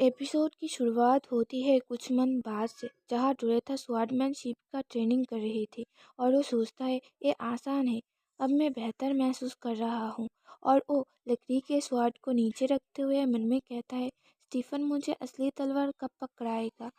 Episode की शुरुआत होती है कुछ मंथ बाद से, जहाँ डोरेथा स्वॉर्डमैनशिप का ट्रेनिंग कर रही थी और वो सोचता है ये आसान है, अब मैं बेहतर महसूस कर रहा हूँ। और वो लकड़ी के स्वॉर्ड को नीचे रखते हुए मन में कहता है, स्टीफन मुझे असली तलवार कब पकड़ाएगा?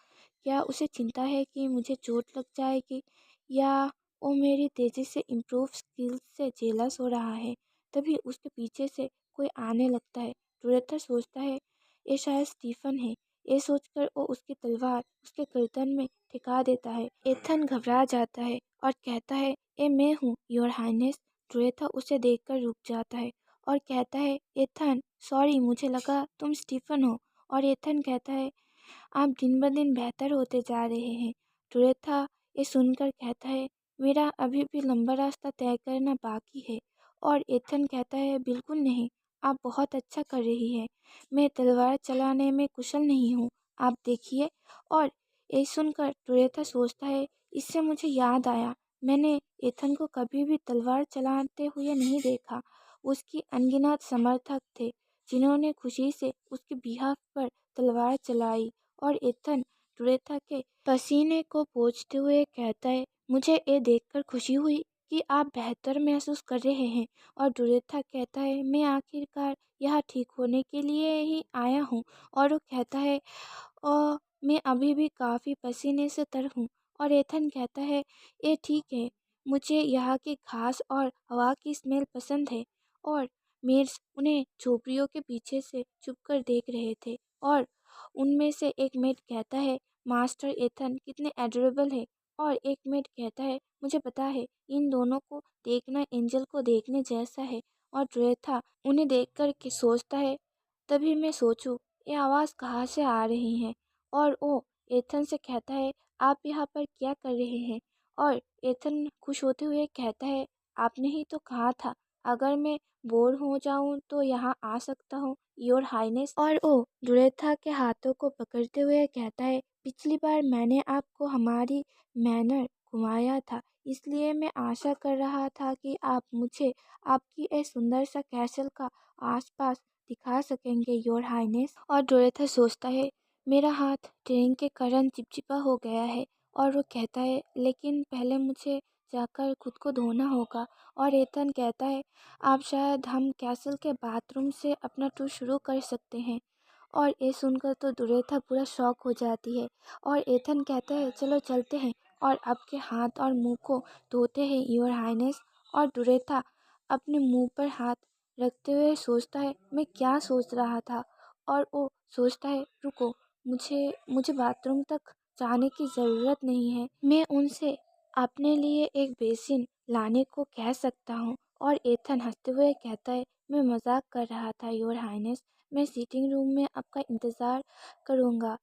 क्या उसे चिंता है कि मुझे चोट लग जाएगी, या वो मेरी तेज़ी से इम्प्रूव स्किल्स से जेलस हो रहा है? तभी उसके पीछे से कोई आने लगता है। डोरेथा सोचता है ये शायद स्टीफन है। ये सोचकर वो उसकी तलवार उसके गर्दन में ठिका देता है। एथन घबरा जाता है और कहता है, ये मैं हूँ योर हाइनेस। डोरेथा उसे देखकर रुक जाता है और कहता है, एथन सॉरी, मुझे लगा तुम स्टीफन हो। और एथन कहता है, आप दिन ब दिन बेहतर होते जा रहे हैं। डोरेथा ये सुनकर कहता है, मेरा अभी भी लंबा रास्ता तय करना बाकी है। और एथन कहता है, बिल्कुल नहीं, आप बहुत अच्छा कर रही हैं। मैं तलवार चलाने में कुशल नहीं हूँ, आप देखिए। और ये सुनकर डोरेथा सोचता है, इससे मुझे याद आया, मैंने एथन को कभी भी तलवार चलाते हुए नहीं देखा। उसकी अनगिनत समर्थक थे जिन्होंने खुशी से उसके बिहाफ पर तलवार चलाई। और एथन डोरेथा के पसीने को पोंछते हुए कहता है, मुझे ये देखकर खुशी हुई कि आप बेहतर महसूस कर रहे हैं। और डोरेथा कहता है, मैं आखिरकार यहाँ ठीक होने के लिए ही आया हूँ। और वो कहता है, और मैं अभी भी काफ़ी पसीने से तर हूँ। और एथन कहता है, ये ठीक है, मुझे यहाँ की घास और हवा की स्मेल पसंद है। और मेर्स उन्हें झोपड़ियों के पीछे से छुपकर देख रहे थे। और उनमें से एक मेट कहता है, मास्टर एथन कितने एडोरेबल है। और एक मेट कहता है, मुझे पता है, इन दोनों को देखना एंजल को देखने जैसा है। और डोरेथा उन्हें देखकर के सोचता है, तभी मैं सोचूं ये आवाज़ कहाँ से आ रही है। और वो एथन से कहता है, आप यहाँ पर क्या कर रहे हैं? और एथन खुश होते हुए कहता है, आपने ही तो कहा था, अगर मैं बोर हो जाऊं तो यहाँ आ सकता हूँ योर हाइनेस। और वो डोरेथा के हाथों को पकड़ते हुए कहता है, पिछली बार मैंने आपको हमारी मैनर घुमाया था, इसलिए मैं आशा कर रहा था कि आप मुझे आपकी इस सुंदर सा कैसल का आसपास दिखा सकेंगे योर हाइनेस। और डोरेथा सोचता है, मेरा हाथ ट्रेन के कारण चिपचिपा हो गया है। और वो कहता है, लेकिन पहले मुझे जाकर खुद को धोना होगा। और एथन कहता है, आप शायद हम कैसल के बाथरूम से अपना टूर शुरू कर सकते हैं। और ये सुनकर तो डोरेथा पूरा शॉक हो जाती है। और एथन कहता है, चलो चलते हैं और आपके हाथ और मुंह को धोते हैं योर हाइनेस। और डोरेथा अपने मुंह पर हाथ रखते हुए सोचता है, मैं क्या सोच रहा था। और वो सोचता है, रुको, मुझे मुझे बाथरूम तक जाने की ज़रूरत नहीं है, मैं उनसे अपने लिए एक बेसिन लाने को कह सकता हूँ। और एथन हंसते हुए कहता है, मैं मजाक कर रहा था योर हाइनेस, मैं सीटिंग रूम में आपका इंतज़ार करूँगा,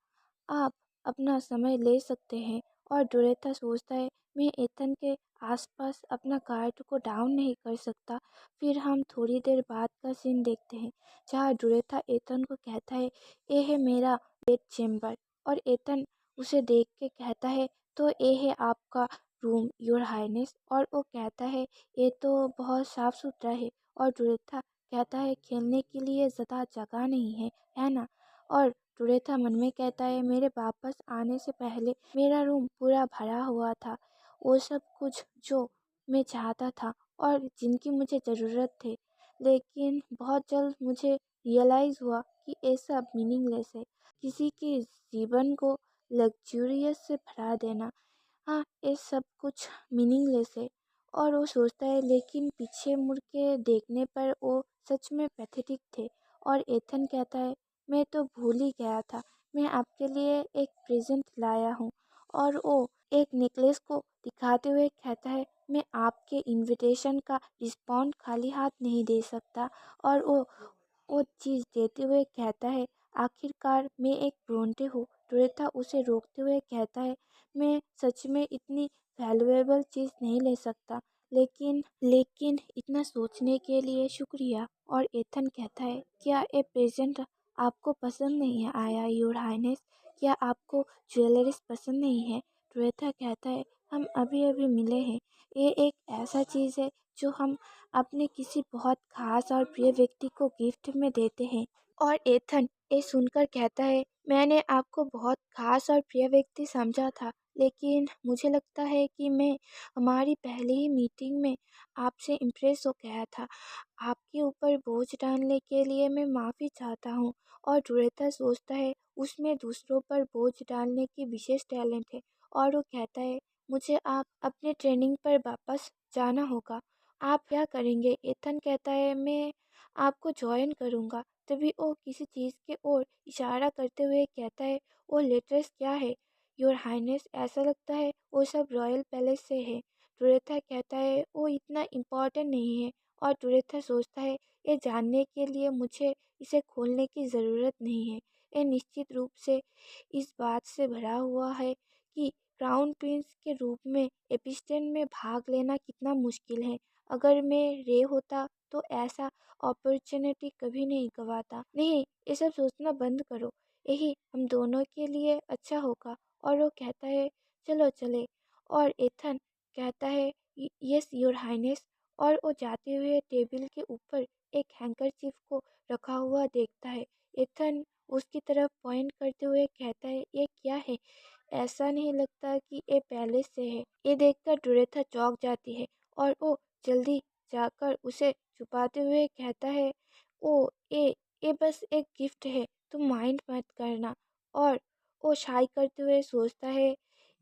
आप अपना समय ले सकते हैं। और डोरेथा सोचता है, मैं एथन के आसपास अपना कार्ड को डाउन नहीं कर सकता। फिर हम थोड़ी देर बाद का सीन देखते हैं, जहाँ डोरेथा एथन को कहता है, ये है मेरा बेड चेम्बर। और एथन उसे देख के कहता है, तो ये है आपका रूम योर हाइनेस। और वो कहता है, ये तो बहुत साफ सुथरा है। और डोरेथा कहता है, खेलने के लिए ज़्यादा जगह नहीं है ना? और डोरेथा मन में कहता है, मेरे वापस आने से पहले मेरा रूम पूरा भरा हुआ था, वो सब कुछ जो मैं चाहता था और जिनकी मुझे ज़रूरत थी। लेकिन बहुत जल्द मुझे रियलाइज़ हुआ कि ये सब मीनिंगलेस है। किसी के जीवन को लग्जूरियस से भरा देना, हाँ, ये सब कुछ मीनिंगलेस है। और वो सोचता है, लेकिन पीछे मुड़ के देखने पर वो सच में पैथेटिक थे। और एथन कहता है, मैं तो भूल ही गया था, मैं आपके लिए एक प्रेजेंट लाया हूँ। और वो एक नेकलेस को दिखाते हुए कहता है, मैं आपके इनविटेशन का रिस्पॉन्ड खाली हाथ नहीं दे सकता। और वो चीज़ देते हुए कहता है, आखिरकार मैं एक ब्रोंटे हूँ। डोरेथा उसे रोकते हुए कहता है, मैं सच में इतनी वैल्यूएबल चीज़ नहीं ले सकता, लेकिन इतना सोचने के लिए शुक्रिया। और एथन कहता है, क्या ये प्रेजेंट आपको पसंद नहीं आया योर हाइनेस? क्या आपको ज्वेलरीज पसंद नहीं है? डोरेथा कहता है, हम अभी अभी मिले हैं, ये एक ऐसा चीज़ है जो हम अपने किसी बहुत खास और प्रिय व्यक्ति को गिफ्ट में देते हैं। और एथन ये सुनकर कहता है, मैंने आपको बहुत खास और प्रिय व्यक्ति समझा था, लेकिन मुझे लगता है कि मैं हमारी पहली ही मीटिंग में आपसे इम्प्रेस हो गया था। आपके ऊपर बोझ डालने के लिए मैं माफ़ी चाहता हूँ। और जुड़ेता सोचता है उसमें दूसरों पर बोझ डालने की विशेष टैलेंट है। और वो कहता है, मुझे आप अपने ट्रेनिंग पर वापस जाना होगा। आप क्या करेंगे? एथन कहता है, मैं आपको ज्वाइन करूँगा। तभी वो किसी चीज़ की ओर इशारा करते हुए कहता है, वो लेटर्स क्या है योर हाइनेस? ऐसा लगता है वो सब रॉयल पैलेस से है। डोरेथा कहता है, वो इतना इम्पोर्टेंट नहीं है। और डोरेथा सोचता है, ये जानने के लिए मुझे इसे खोलने की ज़रूरत नहीं है। ये निश्चित रूप से इस बात से भरा हुआ है कि क्राउन प्रिंस के रूप में एपिस्टन में भाग लेना कितना मुश्किल है। अगर मैं रे होता तो ऐसा अपॉर्चुनिटी कभी नहीं गवाता। नहीं, ये सब सोचना बंद करो। यही हम दोनों के लिए अच्छा होगा। और वो कहता है, चलो चले। और एथन कहता है, यस योर हाइनेस। और वो जाते हुए टेबल के ऊपर एक हैंकरचीफ को रखा हुआ देखता है। एथन उसकी तरफ पॉइंट करते हुए कहता है, ये क्या है? ऐसा नहीं लगता कि ये पैलेस से है। ये देखकर डोरेथा चौंक जाती है और वो जल्दी जाकर उसे छुपाते हुए कहता है, ओ ये बस एक गिफ्ट है, तुम माइंड मत करना। और वो शाई करते हुए सोचता है,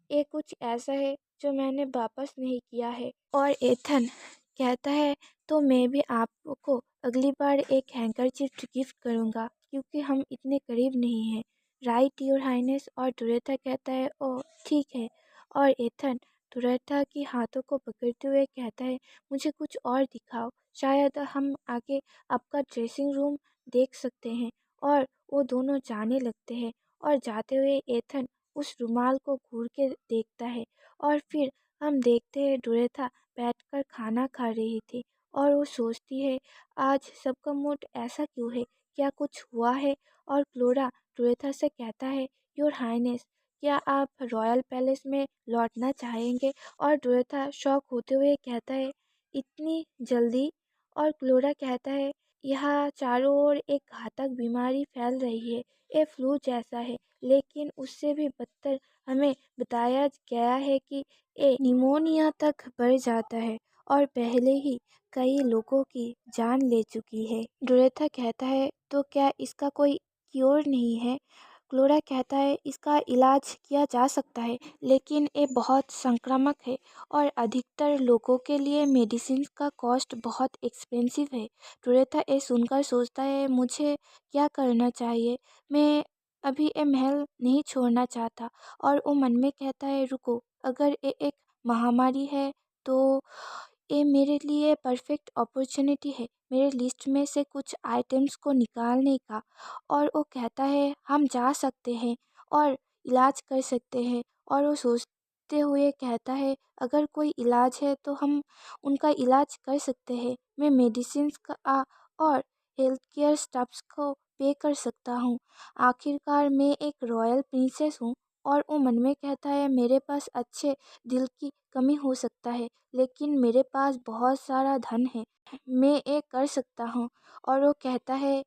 ये कुछ ऐसा है जो मैंने वापस नहीं किया है। और एथन कहता है, तो मैं भी आपको अगली बार एक हैंकरचीफ गिफ्ट करूँगा, क्योंकि हम इतने करीब नहीं हैं। Right your highness. और डोरेथा कहता है, ओह ठीक है। और एथन डोरेथा की हाथों को पकड़ते हुए कहता है, मुझे कुछ और दिखाओ, शायद हम आगे आपका ड्रेसिंग रूम देख सकते हैं। और वो दोनों जाने लगते हैं। और जाते हुए एथन उस रुमाल को घूर के देखता है। और फिर हम देखते हैं डोरेथा बैठकर खाना खा रही थी। और वो सोचती है, आज सबका मूड ऐसा क्यों है? क्या कुछ हुआ है? और क्लोरा डोरेथा से कहता है, योर हाइनेस, क्या आप रॉयल पैलेस में लौटना चाहेंगे? और डोरेथा शॉक होते हुए कहता है, इतनी जल्दी? और क्लोरा कहता है, यहाँ चारों ओर एक घातक बीमारी फैल रही है। ये फ्लू जैसा है, लेकिन उससे भी बदतर हमें बताया गया है कि ये निमोनिया तक बढ़ जाता है और पहले ही कई लोगों की जान ले चुकी है। डोरेथा कहता है, तो क्या इसका कोई क्योर नहीं है? क्लोरा कहता है, इसका इलाज किया जा सकता है, लेकिन ये बहुत संक्रामक है और अधिकतर लोगों के लिए मेडिसिन का कॉस्ट बहुत एक्सपेंसिव है। डोरेथा ये सुनकर सोचता है, मुझे क्या करना चाहिए? मैं अभी ये महल नहीं छोड़ना चाहता। और वो मन में कहता है, रुको, अगर ये एक महामारी है तो ये मेरे लिए परफेक्ट अपॉर्चुनिटी है, मेरे लिस्ट में से कुछ आइटम्स को निकालने का। और वो कहता है, हम जा सकते हैं और इलाज कर सकते हैं। और वो सोचते हुए कहता है, अगर कोई इलाज है तो हम उनका इलाज कर सकते हैं। मैं मेडिसिन का और हेल्थ केयर स्टाफ्स को पे कर सकता हूँ। आखिरकार मैं एक रॉयल प्रिंसेस हूँ। और वो मन में कहता है, मेरे पास अच्छे दिल की कमी हो सकता है, लेकिन मेरे पास बहुत सारा धन है, मैं ये कर सकता हूँ। और वो कहता है,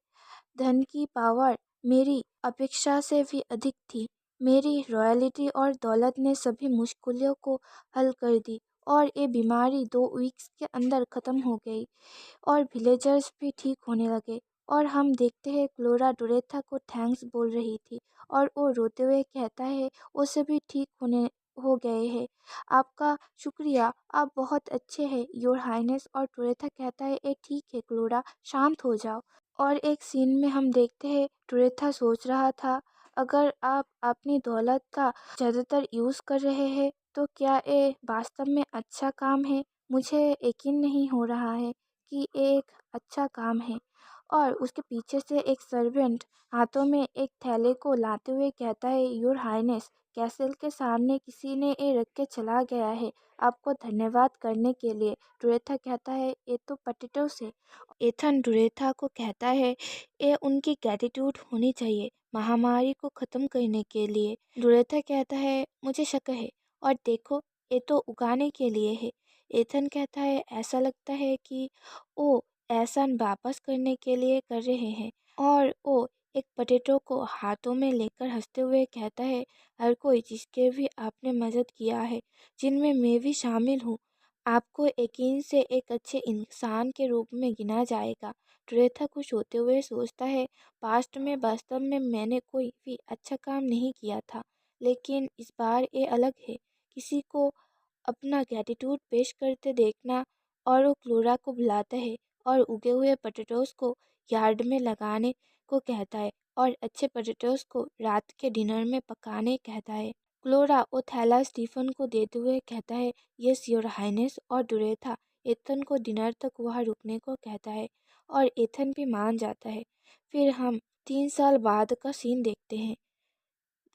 धन की पावर मेरी अपेक्षा से भी अधिक थी। मेरी रॉयल्टी और दौलत ने सभी मुश्किलों को हल कर दी और ये बीमारी 2 वीक्स के अंदर ख़त्म हो गई और विलेजर्स भी ठीक होने लगे। और हम देखते हैं क्लोरा डोरेथा को थैंक्स बोल रही थी और वो रोते हुए कहता है, वो सभी ठीक होने हो गए हैं। आपका शुक्रिया, आप बहुत अच्छे हैं योर हाइनेस। और डोरेथा कहता है, ये ठीक है क्लोरा, शांत हो जाओ। और एक सीन में हम देखते हैं डोरेथा सोच रहा था, अगर आप अपनी दौलत का ज़्यादातर यूज़ कर रहे हैं तो क्या ये वास्तव में अच्छा काम है? मुझे यकीन नहीं हो रहा है कि एक अच्छा काम है। और उसके पीछे से एक सर्वेंट हाथों में एक थैले को लाते हुए कहता है, योर हाइनेस, कैसल के सामने किसी ने ये रख के चला गया है, आपको धन्यवाद करने के लिए। डोरेथा कहता है, ये तो पटेटोस है। एथन डोरेथा को कहता है, ये उनकी ग्रेटिट्यूड होनी चाहिए महामारी को ख़त्म करने के लिए। डोरेथा कहता है, मुझे शक है, और देखो, ये तो उगाने के लिए है। एथन कहता है, ऐसा लगता है कि वो एहसान वापस करने के लिए कर रहे हैं। और वो एक पोटैटो को हाथों में लेकर हंसते हुए कहता है, हर कोई जिसके भी आपने मदद किया है, जिनमें मैं भी शामिल हूँ, आपको यकीन से एक अच्छे इंसान के रूप में गिना जाएगा। ट्रेथा खुश होते हुए सोचता है, पास्ट में वास्तव में मैंने कोई भी अच्छा काम नहीं किया था, लेकिन इस बार ये अलग है। किसी को अपना ग्रैटिट्यूड पेश करते देखना। और वो क्लोरा को बुलाता है और उगे हुए पोटैटोज को यार्ड में लगाने को कहता है और अच्छे पोटैटोज को रात के डिनर में पकाने कहता है। क्लोरा वो थैला स्टीफन को देते हुए कहता है, यस योर हाइनेस, और डुरेथा एथन को डिनर तक वहाँ रुकने को कहता है और एथन भी मान जाता है। फिर हम 3 साल बाद का सीन देखते हैं,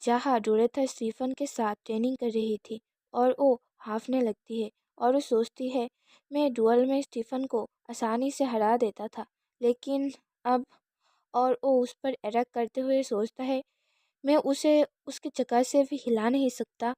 जहाँ डोरेथा स्टीफन के साथ ट्रेनिंग कर रही थी और वो हाफने लगती है और वो सोचती है, मैं डुअल में स्टीफन को आसानी से हरा देता था, लेकिन अब, और वो उस पर अटैक करते हुए सोचता है, मैं उसे उसकी जगह से भी हिला नहीं सकता,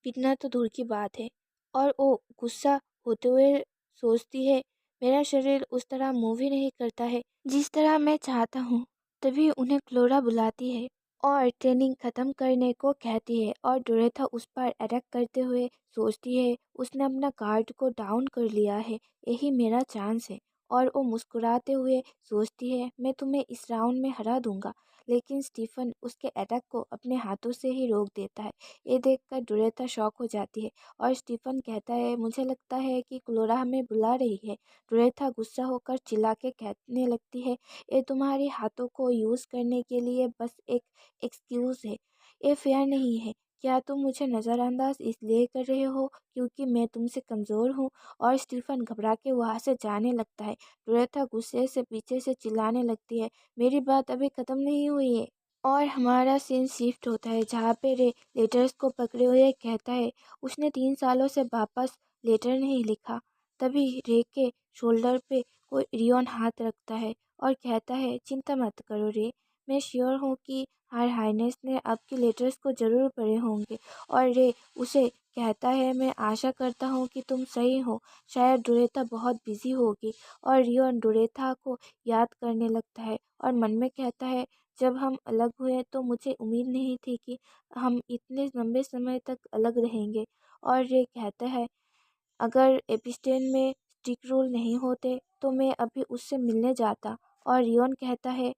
पीटना तो दूर की बात है। और वो गुस्सा होते हुए सोचती है, मेरा शरीर उस तरह मूव ही नहीं करता है जिस तरह मैं चाहता हूँ। तभी उन्हें क्लोरा बुलाती है और ट्रेनिंग खत्म करने को कहती है और डोरेथा उस पर अटैक करते हुए सोचती है, उसने अपना गार्ड को डाउन कर लिया है, यही मेरा चांस है। और वो मुस्कुराते हुए सोचती है, मैं तुम्हें इस राउंड में हरा दूंगा। लेकिन स्टीफन उसके अटैक को अपने हाथों से ही रोक देता है। ये देखकर डोरेथा शॉक हो जाती है और स्टीफन कहता है, मुझे लगता है कि क्लोरा हमें बुला रही है। डोरेथा गुस्सा होकर चिल्ला के कहने लगती है, ये तुम्हारे हाथों को यूज़ करने के लिए बस एक एक्सक्यूज़ है, ये फेयर नहीं है। क्या तुम मुझे नज़रअंदाज इसलिए कर रहे हो क्योंकि मैं तुमसे कमज़ोर हूँ? और स्टीफन घबरा के वहाँ से जाने लगता है। डोरेथा गुस्से से पीछे से चिल्लाने लगती है, मेरी बात अभी ख़त्म नहीं हुई है। और हमारा सीन शिफ्ट होता है जहाँ पे रे लेटर्स को पकड़े हुए कहता है, उसने 3 सालों से वापस लेटर नहीं लिखा। तभी रे के शोल्डर पे कोई रियोन हाथ रखता है और कहता है, चिंता मत करो रे, मैं श्योर हूँ कि हर हाइनेस ने आपके लेटर्स को ज़रूर पढ़े होंगे। और रे उसे कहता है, मैं आशा करता हूँ कि तुम सही हो, शायद डोरेथा बहुत बिजी होगी। और रियोन डोरेथा को याद करने लगता है और मन में कहता है, जब हम अलग हुए तो मुझे उम्मीद नहीं थी कि हम इतने लंबे समय तक अलग रहेंगे। और रे कहता है, अगर एपिस्टेन में स्टिक रूल नहीं होते तो मैं अभी उससे मिलने जाता। और रियोन कहता है,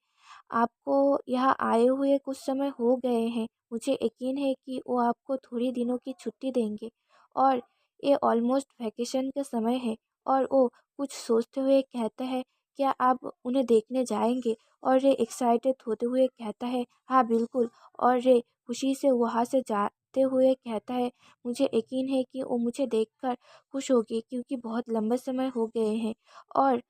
आपको यहाँ आए हुए कुछ समय हो गए हैं, मुझे यकीन है कि वो आपको थोड़ी दिनों की छुट्टी देंगे। और ये ऑलमोस्ट वैकेशन का समय है। और वो कुछ सोचते हुए कहता है, क्या आप उन्हें देखने जाएंगे? और रे एक्साइटेड होते हुए कहता है, हाँ बिल्कुल। और रे खुशी से वहाँ से जाते हुए कहता है, मुझे यकीन है कि वो मुझे देखकर खुश होगी क्योंकि बहुत लंबे समय हो गए हैं। और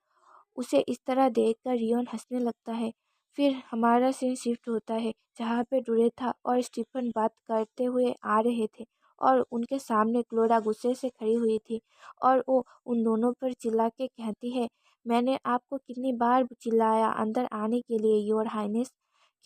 उसे इस तरह देखकर रियोन हंसने लगता है। फिर हमारा सीन शिफ्ट होता है जहाँ पे डोरेथा और स्टीफन बात करते हुए आ रहे थे और उनके सामने क्लोरा गुस्से से खड़ी हुई थी और वो उन दोनों पर चिल्ला के कहती है, मैंने आपको कितनी बार चिल्लाया अंदर आने के लिए योर हाइनेस,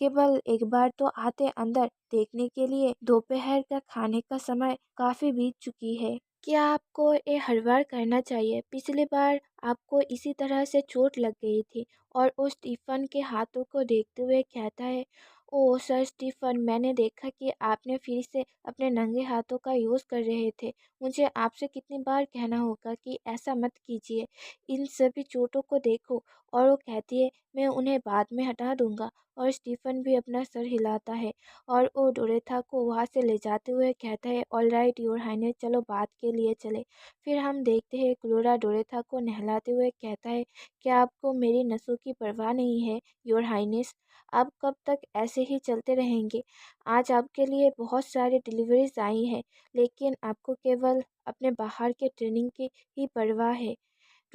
केवल एक बार तो आते अंदर देखने के लिए। दोपहर का खाने का समय काफ़ी बीत चुकी है। क्या आपको ये हर बार करना चाहिए? पिछली बार आपको इसी तरह से चोट लग गई थी। और वो स्टीफन के हाथों को देखते हुए कहता है, ओह सर स्टीफन, मैंने देखा कि आपने फिर से अपने नंगे हाथों का यूज़ कर रहे थे। मुझे आपसे कितनी बार कहना होगा कि ऐसा मत कीजिए, इन सभी चोटों को देखो। और वो कहती है, मैं उन्हें बाद में हटा दूंगा। और स्टीफन भी अपना सर हिलाता है और वो डोरेथा को वहाँ से ले जाते हुए कहता है, ऑल राइट योर हाइनेस, चलो बात के लिए चले। फिर हम देखते हैं क्लोरा डोरेथा को नहलाते हुए कहता है, क्या आपको मेरी नसों की परवाह नहीं है योर हाइनेस? आप कब तक ऐसे ही चलते रहेंगे? आज आपके लिए बहुत सारी डिलीवरीज आई हैं, लेकिन आपको केवल अपने बाहर के ट्रेनिंग की ही परवाह है।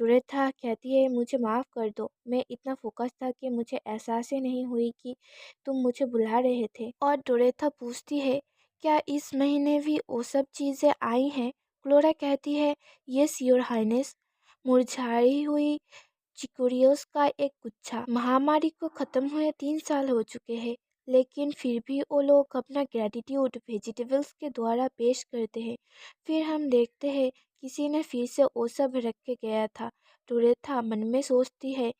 डोरेथा कहती है, मुझे माफ़ कर दो, मैं इतना फोकस था कि मुझे एहसास ही नहीं हुई कि तुम मुझे बुला रहे थे। और डोरेथा पूछती है, क्या इस महीने भी वो सब चीज़ें आई हैं? क्लोरा कहती है, यस योर हाइनेस, मुरझाई हुई चिकोरियोस का एक गुच्छा। महामारी को ख़त्म हुए 3 साल हो चुके हैं, लेकिन फिर भी वो लोग अपना ग्रेटिट्यूड वेजिटेबल्स के द्वारा पेश करते हैं। फिर हम देखते हैं किसी ने फिर से वो सब रख के गया था। टोरेथा मन में सोचती है,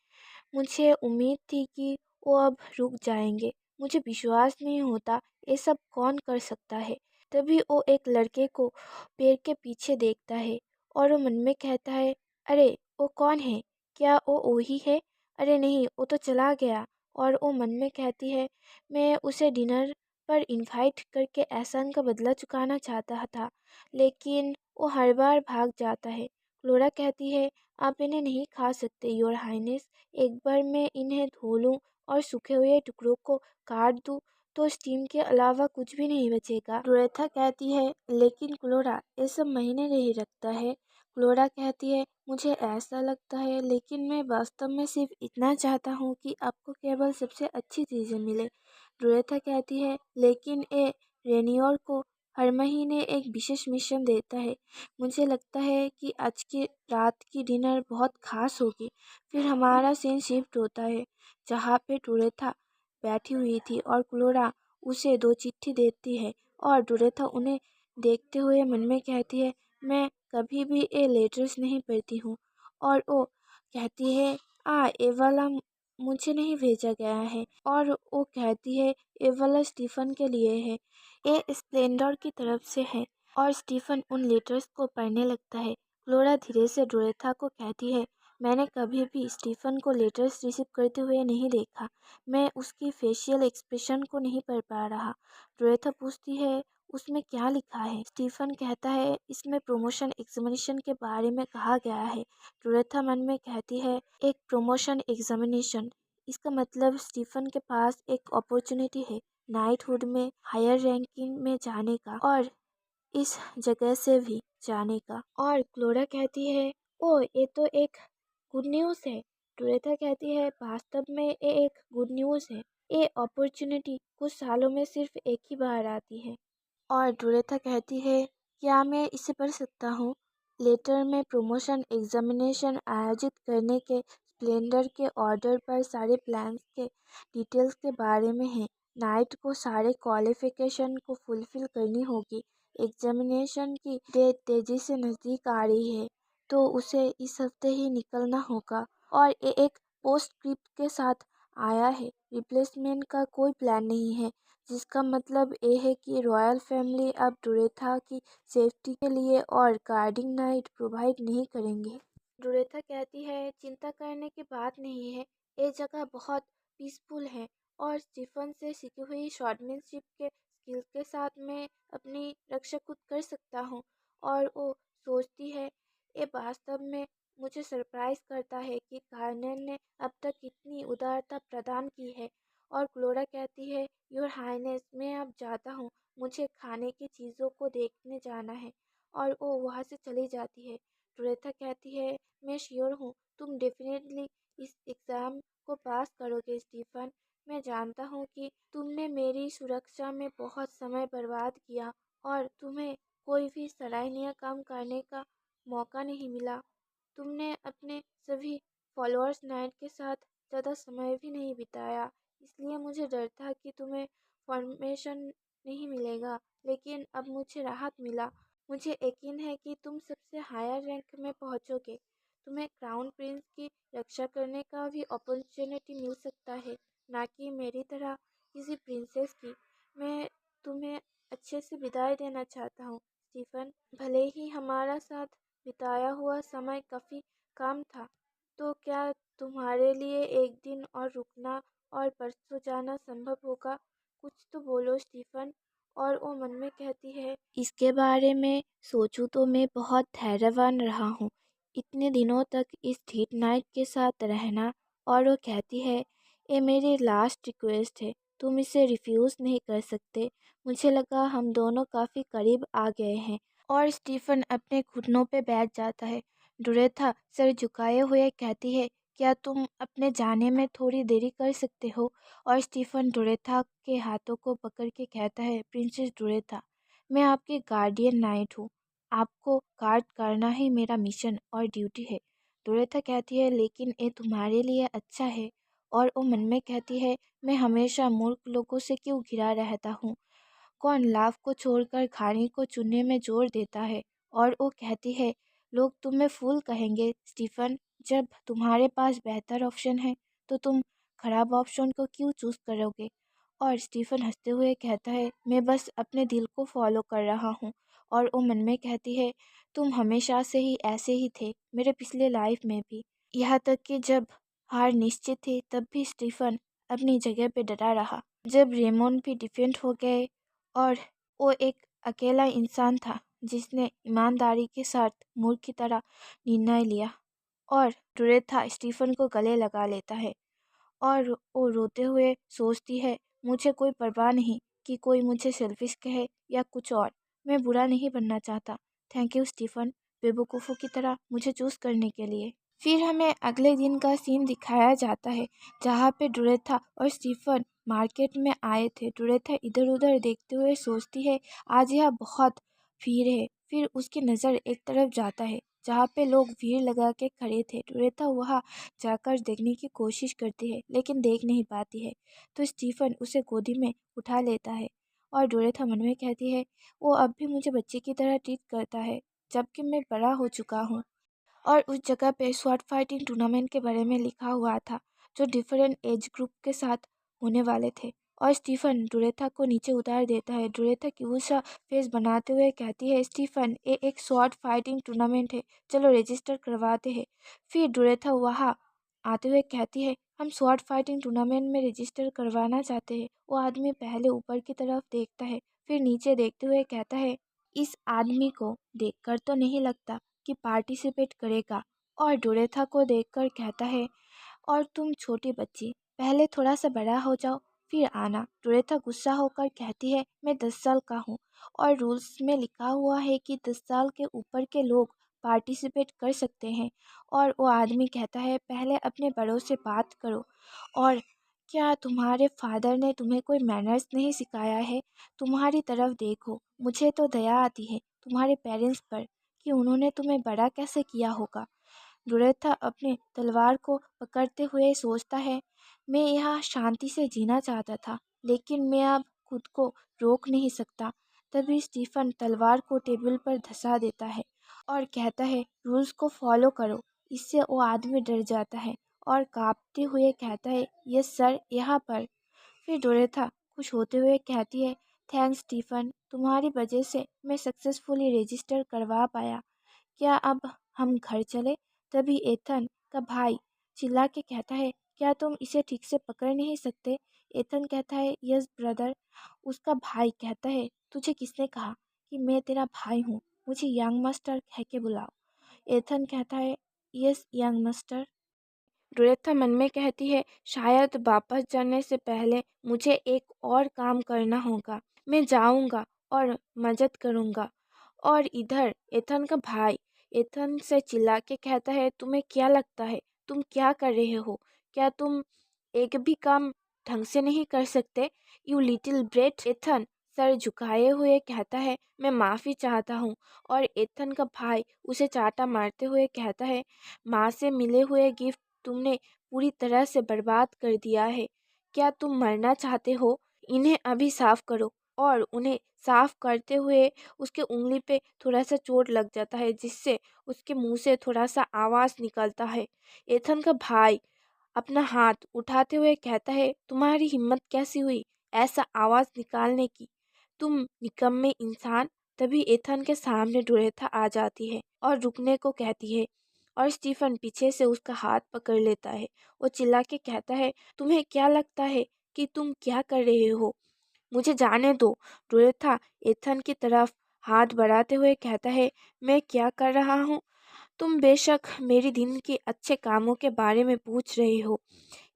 मुझे उम्मीद थी कि वो अब रुक जाएंगे। मुझे विश्वास नहीं होता, ये सब कौन कर सकता है। तभी वो एक लड़के को पेड़ के पीछे देखता है और वो मन में कहता है, अरे वो कौन है, क्या वो वही है? अरे नहीं, वो तो चला गया। और वो मन में कहती है, मैं उसे डिनर पर इनवाइट करके एहसान का बदला चुकाना चाहता था, लेकिन वो हर बार भाग जाता है। फ्लोरा कहती है, आप इन्हें नहीं खा सकते योर हाइनेस। एक बार मैं इन्हें धो लूँ और सूखे हुए टुकड़ों को काट दूँ तो स्टीम के अलावा कुछ भी नहीं बचेगा। लोरेथा कहती है, लेकिन क्लोरा ये सब महीने नहीं रखता है। क्लोरा कहती है, मुझे ऐसा लगता है, लेकिन मैं वास्तव में सिर्फ इतना चाहता हूँ कि आपको केवल सबसे अच्छी चीज़ें मिले। लोरेथा कहती है, लेकिन ये रेनियोर को हर महीने एक विशेष मिशन देता है। मुझे लगता है कि आज की रात की डिनर बहुत खास होगी। फिर हमारा सीन शिफ्ट होता है, जहाँ पे डोरेथा बैठी हुई थी और क्लोरा उसे दो चिट्ठी देती है और डोरेथा उन्हें देखते हुए मन में कहती है, मैं कभी भी ये लेटर्स नहीं पढ़ती हूँ। और वो कहती है, ये वाला मुझे नहीं भेजा गया है। और वो कहती है, ये वाला स्टीफन के लिए है, ये स्प्लेंडर की तरफ से है। और स्टीफन उन लेटर्स को पढ़ने लगता है। फ्लोरा धीरे से डोरेथा को कहती है, मैंने कभी भी स्टीफन को लेटर्स रिसीव करते हुए नहीं देखा। मैं उसकी फेशियल एक्सप्रेशन को नहीं पढ़ पा रहा। डोरेथा पूछती है, उसमें क्या लिखा है? स्टीफन कहता है, इसमें प्रमोशन एग्जामिनेशन के बारे में कहा गया है। डोरेथा मन में कहती है, एक प्रमोशन एग्जामिनेशन, इसका मतलब स्टीफन के पास एक अपॉर्चुनिटी है नाइटहुड में हायर रैंकिंग में जाने का और इस जगह से भी जाने का। और क्लोरा कहती है, ओ ये तो एक गुड न्यूज़ है। टोरेथा कहती है, वास्तव में ये एक गुड न्यूज़ है। ये अपॉर्चुनिटी कुछ सालों में सिर्फ एक ही बार आती है। और डोरेथा कहती है, क्या मैं इसे पढ़ सकता हूँ? लेटर में प्रमोशन एग्जामिनेशन आयोजित करने के स्प्लेंडर के ऑर्डर पर सारे प्लान्स के डिटेल्स के बारे में है। नाइट को सारे क्वालिफिकेशन को फुलफिल करनी होगी। एग्जामिनेशन की डेट तेजी से नज़दीक आ रही है, तो उसे इस हफ्ते ही निकलना होगा। और ये एक पोस्टस्क्रिप्ट के साथ आया है, रिप्लेसमेंट का कोई प्लान नहीं है, जिसका मतलब ये है कि रॉयल फैमिली अब डोरेथा की सेफ्टी के लिए और गार्डिंग नाइट प्रोवाइड नहीं करेंगे। डोरेथा कहती है, चिंता करने की बात नहीं है, ये जगह बहुत पीसफुल है और स्टीफन से सीखी हुई शॉर्टमैनशिप के स्किल्स के साथ मैं अपनी रक्षा खुद कर सकता हूँ। और वो सोचती है, ये वास्तव में मुझे सरप्राइज करता है कि कार्नेल ने अब तक कितनी उदारता प्रदान की है। और क्लोरा कहती है, योर हाइनेस, मैं अब जाता हूँ, मुझे खाने की चीज़ों को देखने जाना है। और वो वहाँ से चली जाती है। टोरेथा कहती है, मैं श्योर हूँ तुम डेफिनेटली इस एग्ज़ाम को पास करोगे स्टीफन। मैं जानता हूँ कि तुमने मेरी सुरक्षा में बहुत समय बर्बाद किया और तुम्हें कोई भी सराहनीय काम करने का मौका नहीं मिला। तुमने अपने सभी फॉलोअर्स नाइट के साथ ज़्यादा समय भी नहीं बिताया, इसलिए मुझे डर था कि तुम्हें फॉर्मेशन नहीं मिलेगा, लेकिन अब मुझे राहत मिला। मुझे यकीन है कि तुम सबसे हायर रैंक में पहुंचोगे। तुम्हें क्राउन प्रिंस की रक्षा करने का भी अपॉर्चुनिटी मिल सकता है, ना कि मेरी तरह किसी प्रिंसेस की। मैं तुम्हें अच्छे से विदाई देना चाहता हूँ स्टीफन। भले ही हमारा साथ बिताया हुआ समय काफ़ी कम था, तो क्या तुम्हारे लिए एक दिन और रुकना और परसों जाना संभव होगा? कुछ तो बोलो स्टीफन। और वो मन में कहती है, इसके बारे में सोचूं तो मैं बहुत हैरान रहा हूँ, इतने दिनों तक इस हीट नाइट के साथ रहना। और वो कहती है, ये मेरी लास्ट रिक्वेस्ट है, तुम इसे रिफ्यूज़ नहीं कर सकते। मुझे लगा हम दोनों काफ़ी करीब आ गए हैं। और स्टीफन अपने घुटनों पे बैठ जाता है। डोरेथा सर झुकाए हुए कहती है, क्या तुम अपने जाने में थोड़ी देरी कर सकते हो? और स्टीफन डोरेथा के हाथों को पकड़ के कहता है, प्रिंसेस डोरेथा, मैं आपकी गार्डियन नाइट हूँ, आपको गार्ड करना ही मेरा मिशन और ड्यूटी है। डोरेथा कहती है, लेकिन ये तुम्हारे लिए अच्छा है। और वो मन में कहती है, मैं हमेशा मूर्ख लोगों से क्यों घिरा रहता हूँ, कौन लाभ को छोड़कर खाने को चुनने में जोर देता है। और वो कहती है, लोग तुम्हें फूल कहेंगे स्टीफन, जब तुम्हारे पास बेहतर ऑप्शन है तो तुम खराब ऑप्शन को क्यों चूज़ करोगे? और स्टीफन हंसते हुए कहता है, मैं बस अपने दिल को फॉलो कर रहा हूँ। और वो मन में कहती है, तुम हमेशा से ही ऐसे ही थे, मेरे पिछले लाइफ में भी। यहाँ तक कि जब हार निश्चित थी तब भी स्टीफन अपनी जगह पे डटा रहा। जब रेमोन भी डिफेंड हो गए और वो एक अकेला इंसान था जिसने ईमानदारी के साथ मूर्ख की तरह निर्णय लिया। और डोरेथा स्टीफन को गले लगा लेता है और वो रोते हुए सोचती है, मुझे कोई परवाह नहीं कि कोई मुझे सेल्फिश कहे या कुछ और। मैं बुरा नहीं बनना चाहता। थैंक यू स्टीफन, बेवकूफ़ों की तरह मुझे चूज़ करने के लिए। फिर हमें अगले दिन का सीन दिखाया जाता है जहाँ पे डोरेथा और स्टीफन मार्केट में आए थे। डोरेथा इधर उधर देखते हुए सोचती है, आज यह बहुत भीड़ है। फिर उसकी नज़र एक तरफ जाता है जहाँ पे लोग भीड़ लगा के खड़े थे। डोरेथा वहाँ जाकर देखने की कोशिश करती है लेकिन देख नहीं पाती है। तो स्टीफन उसे गोदी में उठा लेता है और डोरेथा मन में कहती है, वो अब भी मुझे बच्चे की तरह ट्रीट करता है जबकि मैं बड़ा हो चुका हूँ। और उस जगह पे स्वॉर्ड फाइटिंग टूर्नामेंट के बारे में लिखा हुआ था जो डिफरेंट एज ग्रुप के साथ होने वाले थे। और स्टीफन डोरेथा को नीचे उतार देता है। डोरेथा क्यूट सा फेस बनाते हुए कहती है, स्टीफन ये एक स्वॉर्ड फाइटिंग टूर्नामेंट है, चलो रजिस्टर करवाते हैं। फिर डोरेथा वहाँ आते हुए कहती है, हम स्वॉर्ड फाइटिंग टूर्नामेंट में रजिस्टर करवाना चाहते हैं। वो आदमी पहले ऊपर की तरफ देखता है फिर नीचे देखते हुए कहता है, इस आदमी को देखकर तो नहीं लगता कि पार्टिसिपेट करेगा। और डोरेथा को देखकर कहता है, और तुम छोटी बच्ची, पहले थोड़ा सा बड़ा हो जाओ फिर आना। डोरेथा गुस्सा होकर कहती है, मैं 10 साल का हूँ और रूल्स में लिखा हुआ है कि 10 साल के ऊपर के लोग पार्टिसिपेट कर सकते हैं। और वो आदमी कहता है, पहले अपने बड़ों से बात करो। और क्या तुम्हारे फादर ने तुम्हें कोई मैनर्स नहीं सिखाया है? तुम्हारी तरफ देखो, मुझे तो दया आती है तुम्हारे पेरेंट्स पर कि उन्होंने तुम्हें बड़ा कैसे किया होगा। डोरेथा अपने तलवार को पकड़ते हुए सोचता है, मैं यहाँ शांति से जीना चाहता था लेकिन मैं अब खुद को रोक नहीं सकता। तभी स्टीफन तलवार को टेबल पर धंसा देता है और कहता है, रूल्स को फॉलो करो। इससे वो आदमी डर जाता है और कांपते हुए कहता है, यस सर, यहाँ पर। फिर डोरेथा खुश होते हुए कहती है, थैंक्स स्टीफन, तुम्हारी वजह से मैं सक्सेसफुली रजिस्टर करवा पाया। क्या अब हम घर चले? तभी एथन का भाई चिल्ला के कहता है, क्या तुम इसे ठीक से पकड़ नहीं सकते? एथन कहता है, यस ब्रदर। उसका भाई कहता है, तुझे किसने कहा कि मैं तेरा भाई हूँ? मुझे यंग मास्टर कह के बुलाओ। एथन कहता है, यस यंग मास्टर। डोरेथा मन में कहती है, शायद वापस जाने से पहले मुझे एक और काम करना होगा। मैं जाऊंगा और मदद करूंगा। और इधर एथन का भाई एथन से चिल्ला के कहता है, तुम्हें क्या लगता है तुम क्या कर रहे हो? क्या तुम एक भी काम ढंग से नहीं कर सकते? You little Brett. एथन सर झुकाए हुए कहता है, मैं माफ़ी चाहता हूँ। और एथन का भाई उसे चाटा मारते हुए कहता है, माँ से मिले हुए गिफ्ट तुमने पूरी तरह से बर्बाद कर दिया है। क्या तुम मरना चाहते हो? इन्हें अभी साफ करो। और उन्हें साफ करते हुए उसके उंगली पे थोड़ा सा चोट लग जाता है जिससे उसके मुंह से थोड़ा सा आवाज़ निकलता है। एथन का भाई अपना हाथ उठाते हुए कहता है, तुम्हारी हिम्मत कैसी हुई ऐसा आवाज़ निकालने की, तुम निकम्मे इंसान। तभी एथन के सामने डोरेथा आ जाती है और रुकने को कहती है और स्टीफन पीछे से उसका हाथ पकड़ लेता है। वो चिल्ला के कहता है, तुम्हें क्या लगता है कि तुम क्या कर रहे हो? मुझे जाने दो। डोरेथा एथन की तरफ हाथ बढ़ाते हुए कहता है, मैं क्या कर रहा हूँ? तुम बेशक मेरी दिन के अच्छे कामों के बारे में पूछ रहे हो।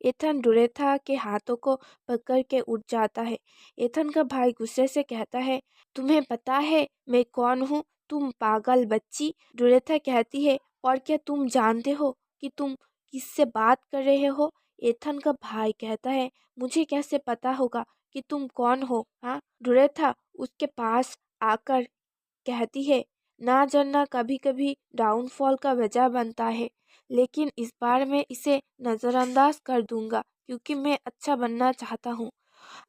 एथन डोरेथा के हाथों को पकड़ के उठ जाता है। एथन का भाई गुस्से से कहता है, तुम्हें पता है मैं कौन हूँ, तुम पागल बच्ची? डोरेथा कहती है, और क्या तुम जानते हो कि तुम किससे बात कर रहे हो? एथन का भाई कहता है, मुझे कैसे पता होगा कि तुम कौन हो? हाँ। डोरेथा उसके पास आकर कहती है, ना जानना कभी कभी डाउनफॉल का वजह बनता है, लेकिन इस बार मैं इसे नज़रअंदाज कर दूंगा क्योंकि मैं अच्छा बनना चाहता हूँ।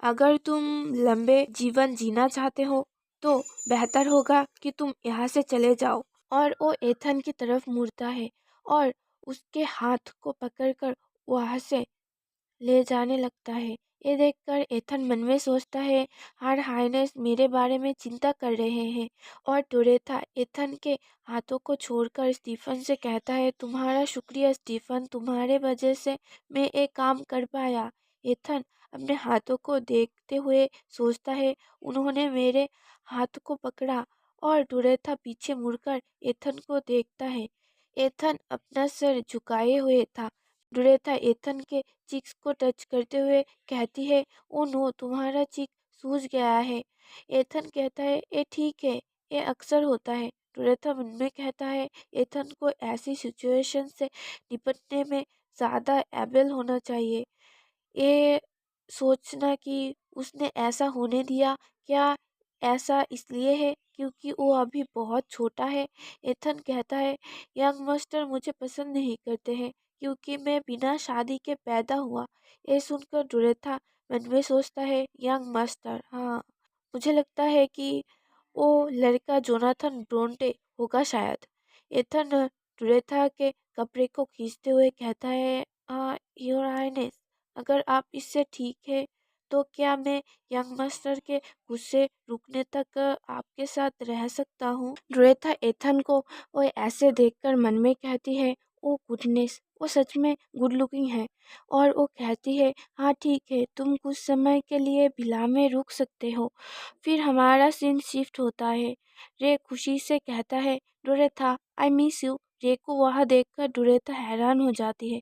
अगर तुम लंबे जीवन जीना चाहते हो तो बेहतर होगा कि तुम यहाँ से चले जाओ। और वो एथन की तरफ मुड़ता है और उसके हाथ को पकड़कर वहाँ से ले जाने लगता है। ये देखकर एथन मन में सोचता है, हर हाइनेस मेरे बारे में चिंता कर रहे हैं। और डोरेथा एथन के हाथों को छोड़कर स्टीफन से कहता है, तुम्हारा शुक्रिया स्टीफन, तुम्हारे वजह से मैं एक काम कर पाया। एथन अपने हाथों को देखते हुए सोचता है, उन्होंने मेरे हाथ को पकड़ा। और डोरेथा पीछे मुड़कर एथन को देखता है। एथन अपना सर झुकाए हुए था। डोरेथा एथन के चिक्स को टच करते हुए कहती है, ओ नो, तुम्हारा चिक सूज गया है। एथन कहता है, ये ठीक है, ये अक्सर होता है। डोरेथा मन में कहता है, एथन को ऐसी सिचुएशन से निपटने में ज़्यादा एबल होना चाहिए। ये सोचना कि उसने ऐसा होने दिया, क्या ऐसा इसलिए है क्योंकि वो अभी बहुत छोटा है। एथन कहता है, यंग मास्टर मुझे पसंद नहीं करते हैं क्योंकि मैं बिना शादी के पैदा हुआ। ये सुनकर डोरेथा मन में सोचता है, यंग मास्टर, हाँ, मुझे लगता है कि वो लड़का जोनाथन ब्रोंटे होगा शायद। एथन डोरेथा के कपड़े को खींचते हुए कहता है, योर हाइनेस, अगर आप इससे ठीक है तो क्या मैं यंग मास्टर के गुस्से रुकने तक आपके साथ रह सकता हूँ। डोरेथा एथन को वो ऐसे देखकर मन में कहती है, ओ गुडनेस, वो सच में गुड लुकिंग है। और वो कहती है, हाँ ठीक है, तुम कुछ समय के लिए विला में रुक सकते हो। फिर हमारा सीन शिफ्ट होता है। रे खुशी से कहता है, डोरेथा आई मिस यू। रे को वह देखकर डोरेथा हैरान हो जाती है।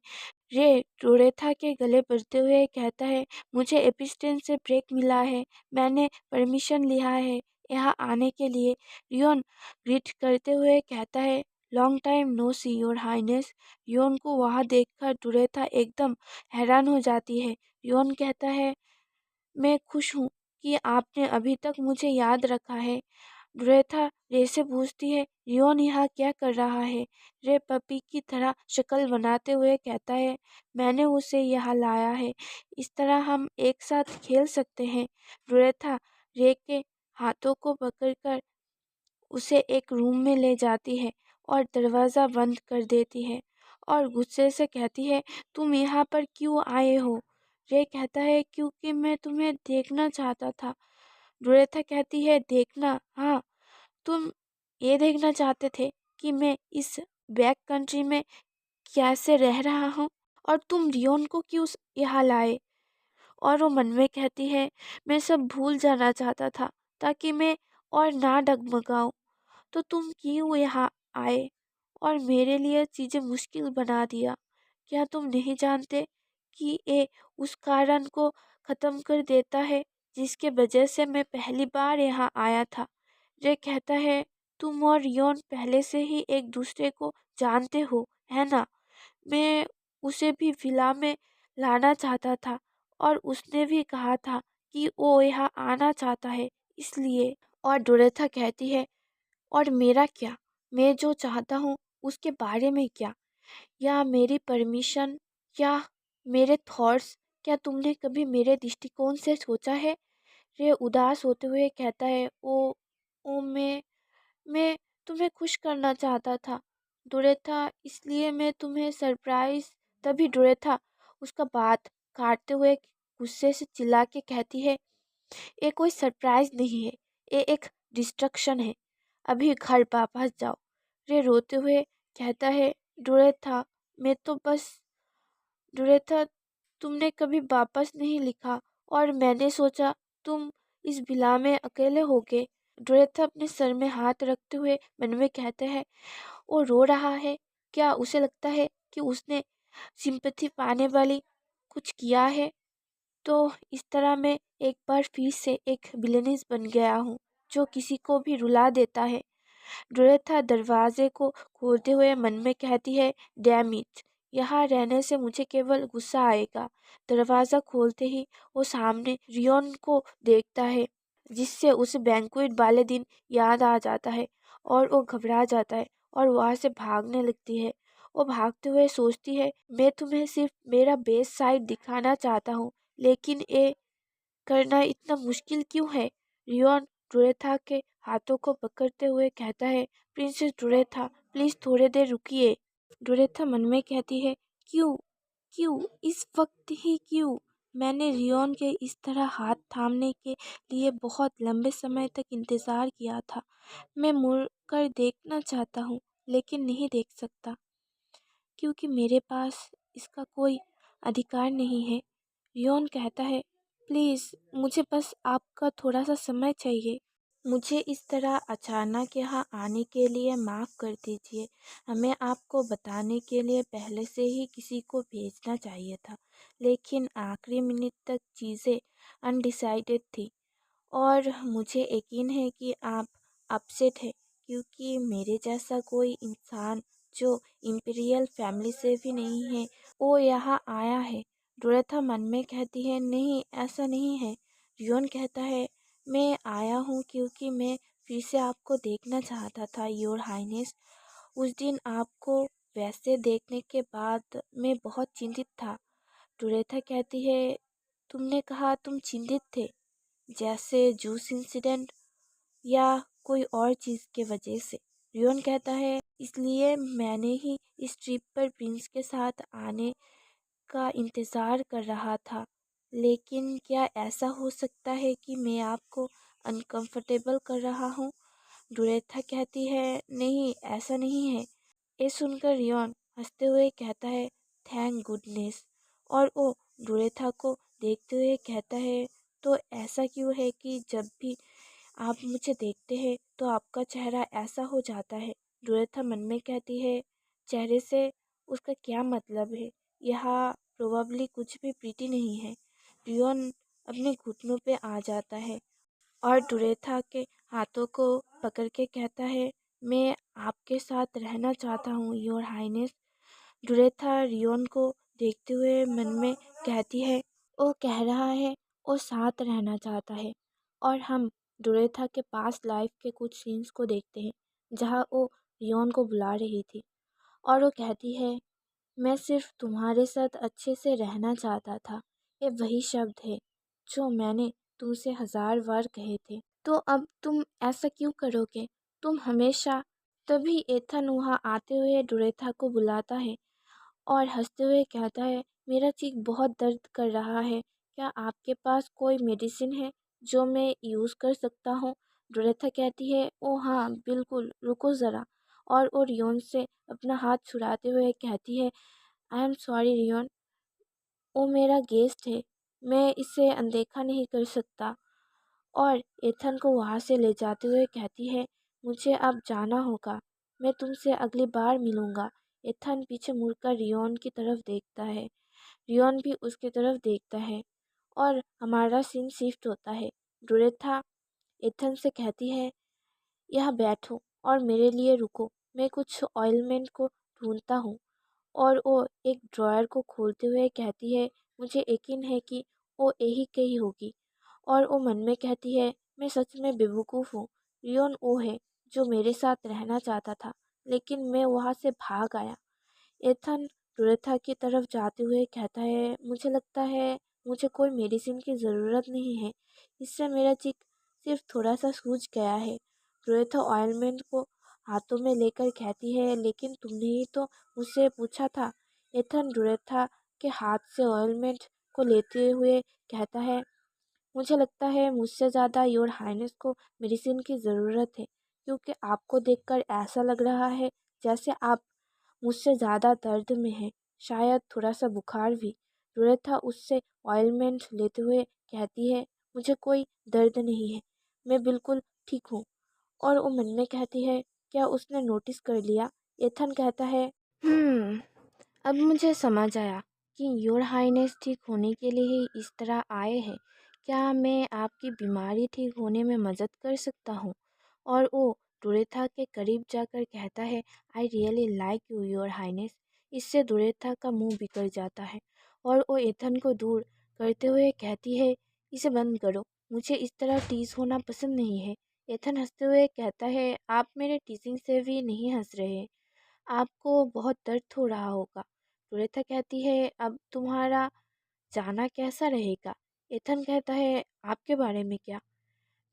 रे डोरेथा के गले पड़ते हुए कहता है, मुझे एपिस्टेन से ब्रेक मिला है, मैंने परमिशन लिया है यहाँ आने के लिए। रियोन ग्रीट करते हुए कहता है, long time no see your highness. Rion को वहाँ देखकर डोरेथा एकदम हैरान हो जाती है। रियोन कहता है, मैं खुश हूँ कि आपने अभी तक मुझे याद रखा है। डोरेथा रे से पूछती है, रियोन यहाँ क्या कर रहा है। रे पपी की तरह शक्ल बनाते हुए कहता है, मैंने उसे यहाँ लाया है, इस तरह हम एक साथ खेल सकते हैं। डोरेथा रे के हाथों को पकड़कर उसे एक रूम में ले जाती है और दरवाज़ा बंद कर देती है और गुस्से से कहती है, तुम यहाँ पर क्यों आए हो। रे कहता है, क्योंकि मैं तुम्हें देखना चाहता था। डोरेथा कहती है, देखना, हाँ, तुम ये देखना चाहते थे कि मैं इस बैक कंट्री में कैसे रह रहा हूँ और तुम रियोन को क्यों यहाँ लाए। और वो मन में कहती है, मैं सब भूल जाना चाहता था ताकि मैं और ना डगमगाऊं। तो तुम क्यों यहाँ आए और मेरे लिए चीज़ें मुश्किल बना दिया। क्या तुम नहीं जानते कि ये उस कारण को ख़त्म कर देता है जिसके वजह से मैं पहली बार यहाँ आया था। रे कहता है, तुम और रियोन पहले से ही एक दूसरे को जानते हो, है ना। मैं उसे भी विला में लाना चाहता था और उसने भी कहा था कि वो यहाँ आना चाहता है, इसलिए। और डोरेथा कहती है, और मेरा क्या, मैं जो चाहता हूँ उसके बारे में क्या, या मेरी परमिशन, या मेरे थॉट्स, क्या तुमने कभी मेरे दृष्टिकोण से सोचा है। रे उदास होते हुए कहता है, ओ मैं तुम्हें खुश करना चाहता था डोरेथा, इसलिए मैं तुम्हें सरप्राइज। तभी डोरेथा उसका बात काटते हुए गुस्से से चिल्ला के कहती है, ये कोई सरप्राइज नहीं है, ये एक डिस्ट्रक्शन है, अभी घर वापस जाओ। रे रोते हुए कहता है, डोरेथा मैं तो बस, डोरेथा तुमने कभी वापस नहीं लिखा और मैंने सोचा तुम इस विला में अकेले होगे। डोरेथा अपने सर में हाथ रखते हुए मन में कहते हैं, वो रो रहा है, क्या उसे लगता है कि उसने सिंपैथी पाने वाली कुछ किया है। तो इस तरह मैं एक बार फिर से एक विलेनिस बन गया हूँ जो किसी को भी रुला देता है। डोरेथा दरवाजे को खोलते हुए मन में कहती है, डैम इट, यहाँ रहने से मुझे केवल गुस्सा आएगा। दरवाज़ा खोलते ही वो सामने रियोन को देखता है, जिससे उसे बैंक्वेट वाले दिन याद आ जाता है और वो घबरा जाता है और वहाँ से भागने लगती है। वो भागते हुए सोचती है, मैं तुम्हें सिर्फ मेरा बेस्ट साइड दिखाना चाहता हूँ, लेकिन ये करना इतना मुश्किल क्यों है। रियोन डोरेथा के हाथों को पकड़ते हुए कहता है, प्रिंसेस डोरेथा प्लीज थोड़ी देर रुकिए। डोरेथा मन में कहती है, क्यों, क्यों? इस वक्त ही क्यों? मैंने रियोन के इस तरह हाथ थामने के लिए बहुत लंबे समय तक इंतज़ार किया था। मैं मुड़कर देखना चाहता हूँ, लेकिन नहीं देख सकता, क्योंकि मेरे पास इसका कोई अधिकार नहीं है। रियोन कहता है, प्लीज़ मुझे बस आपका थोड़ा सा समय चाहिए। मुझे इस तरह अचानक यहाँ आने के लिए माफ़ कर दीजिए। हमें आपको बताने के लिए पहले से ही किसी को भेजना चाहिए था, लेकिन आखिरी मिनट तक चीज़ें अनडिसाइडेड थी। और मुझे यकीन है कि आप अपसेट हैं, क्योंकि मेरे जैसा कोई इंसान जो इम्पीरियल फैमिली से भी नहीं है, वो यहाँ आया है। डोरेथा मन में कहती है, नहीं ऐसा नहीं है। रियोन कहता है, मैं आया हूँ क्योंकि मैं फिर से आपको देखना चाहता था योर हाइनेस। उस दिन आपको वैसे देखने के बाद मैं बहुत चिंतित था। डोरेथा कहती है, तुमने कहा तुम चिंतित थे, जैसे जूस इंसिडेंट या कोई और चीज़ के वजह से। रियोन कहता है, इसलिए मैंने ही इस ट्रिप पर प्रिंस के साथ आने का इंतज़ार कर रहा था। लेकिन क्या ऐसा हो सकता है कि मैं आपको अनकंफर्टेबल कर रहा हूँ? डोरेथा कहती है, नहीं ऐसा नहीं है। ये सुनकर रियोन हंसते हुए कहता है, थैंक गुडनेस। और वो डोरेथा को देखते हुए कहता है, तो ऐसा क्यों है कि जब भी आप मुझे देखते हैं तो आपका चेहरा ऐसा हो जाता है? डोरेथा मन में कहती है, चेहरे से उसका क्या मतलब है? यहाँ प्रोबेबली कुछ भी प्रीति नहीं है। रियोन अपने घुटनों पे आ जाता है और डोरेथा के हाथों को पकड़ के कहता है, मैं आपके साथ रहना चाहता हूँ योर हाइनेस। डोरेथा रियोन को देखते हुए मन में कहती है, वो कह रहा है वो साथ रहना चाहता है। और हम डोरेथा के पास लाइफ के कुछ सीन्स को देखते हैं जहाँ वो रियोन को बुला रही थी और वो कहती है, मैं सिर्फ तुम्हारे साथ अच्छे से रहना चाहता था। ये वही शब्द है जो मैंने तुमसे 1000 बार कहे थे। तो अब तुम ऐसा क्यों करोगे? तुम हमेशा। तभी एथन वहाँ आते हुए डोरेथा को बुलाता है और हंसते हुए कहता है, मेरा चीख बहुत दर्द कर रहा है। क्या आपके पास कोई मेडिसिन है जो मैं यूज़ कर सकता हूँ? डोरेथा कहती है, ओ हाँ बिल्कुल, रुको ज़रा। और वो रियोन से अपना हाथ छुड़ाते हुए कहती है, आई एम सॉरी रियोन, वो मेरा गेस्ट है, मैं इसे अनदेखा नहीं कर सकता। और एथन को वहाँ से ले जाते हुए कहती है, मुझे अब जाना होगा, मैं तुमसे अगली बार मिलूँगा। एथन पीछे मुड़कर रियोन की तरफ देखता है। रियोन भी उसकी तरफ देखता है और हमारा सीन शिफ्ट होता है। डोरेथा एथन से कहती है, यहाँ बैठो और मेरे लिए रुको, मैं कुछ ऑयलमेंट को ढूंढता हूँ। और वो एक ड्रॉयर को खोलते हुए कहती है, मुझे यकीन है कि वो यही कही होगी। और वो मन में कहती है, मैं सच में बेवकूफ़ हूँ। रियोन वो है जो मेरे साथ रहना चाहता था, लेकिन मैं वहाँ से भाग आया। एथन डोरेथा की तरफ जाते हुए कहता है, मुझे लगता है मुझे कोई मेडिसिन की ज़रूरत नहीं है, इससे मेरा चीक सिर्फ थोड़ा सा सूज गया है। डोरेथा ऑयलमेंट को हाथों में लेकर कहती है, लेकिन तुमने ही तो मुझसे पूछा था। एथन डोरेथा के हाथ से ऑयलमेंट को लेते हुए कहता है, मुझे लगता है मुझसे ज़्यादा योर हाइनेस को मेडिसिन की ज़रूरत है, क्योंकि आपको देखकर ऐसा लग रहा है जैसे आप मुझसे ज़्यादा दर्द में है, शायद थोड़ा सा बुखार भी। डोरेथा उससे ऑयलमेंट लेते हुए कहती है, मुझे कोई दर्द नहीं है, मैं बिल्कुल ठीक हूँ। और वो मन में कहती है, क्या उसने नोटिस कर लिया? एथन कहता है, अब मुझे समझ आया कि योर हाइनेस ठीक होने के लिए ही इस तरह आए हैं। क्या मैं आपकी बीमारी ठीक होने में मदद कर सकता हूँ? और वो डोरेथा के करीब जाकर कहता है, I really like you your highness. इससे डोरेथा का मुंह बिगड़ जाता है और वो एथन को दूर करते हुए कहती है, इसे बंद करो, मुझे इस तरह टीज होना पसंद नहीं है। एथन हंसते हुए कहता है, आप मेरे टीचिंग से भी नहीं हंस रहे, आपको बहुत दर्द हो रहा होगा। डोरेथा कहती है, अब तुम्हारा जाना कैसा रहेगा? एथन कहता है, आपके बारे में क्या?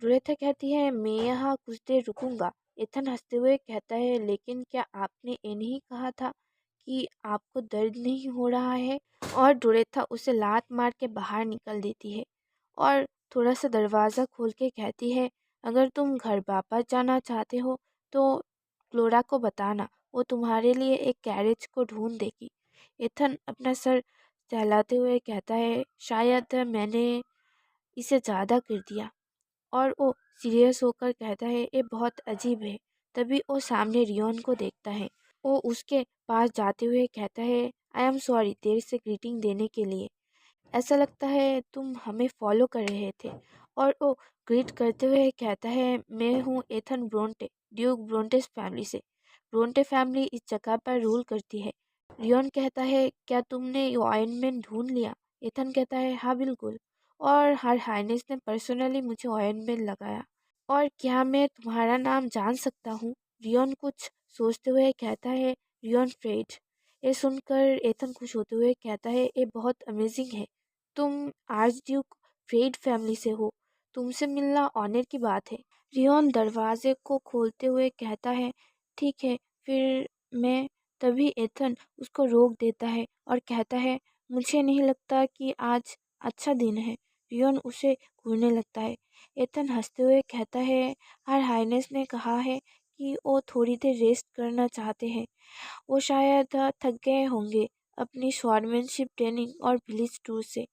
डोरेथा कहती है, मैं यहाँ कुछ देर रुकूंगा। एथन हंसते हुए कहता है, लेकिन क्या आपने ये नहीं कहा था कि आपको दर्द नहीं हो रहा है, और डोरेथा उसे लात मार के बाहर निकल देती है और थोड़ा सा दरवाज़ा खोल के कहती है, अगर तुम घर वापस जाना चाहते हो तो फ्लोरा को बताना, वो तुम्हारे लिए एक कैरेज को ढूंढ देगी। एथन अपना सर सहलाते हुए कहता है, शायद मैंने इसे ज़्यादा कर दिया। और वो सीरियस होकर कहता है, ये बहुत अजीब है। तभी वो सामने रियोन को देखता है। वो उसके पास जाते हुए कहता है, आई एम सॉरी देर से ग्रीटिंग देने के लिए। ऐसा लगता है तुम हमें फॉलो कर रहे थे। और वो ग्रीट करते हुए कहता है, मैं हूँ एथन ब्रोंटे, ड्यूक ब्रोंटेस फैमिली से। ब्रोंटे फैमिली इस जगह पर रूल करती है। रियोन कहता है, क्या तुमने ये ऑइंटमेंट ढूंढ लिया? एथन कहता है, हाँ बिल्कुल, और हर हाइनेस ने पर्सनली मुझे ऑइंटमेंट लगाया। और क्या मैं तुम्हारा नाम जान सकता हूँ? रियोन कुछ सोचते हुए कहता है, रियोन फ्रेड। ये सुनकर एथन खुश होते हुए कहता है, ये बहुत अमेजिंग है। तुम आर्च ड्यूक फ्रेड फैमिली से हो, तुमसे मिलना ऑनर की बात है। रियोन दरवाजे को खोलते हुए कहता है, ठीक है फिर मैं। तभी एथन उसको रोक देता है और कहता है, मुझे नहीं लगता कि आज अच्छा दिन है। रियोन उसे घूरने लगता है। एथन हंसते हुए कहता है, हर हाइनेस ने कहा है कि वो थोड़ी देर रेस्ट करना चाहते हैं। वो शायद थक गए होंगे अपनी स्वॉर्डमैनशिप ट्रेनिंग और विलेज टूर से।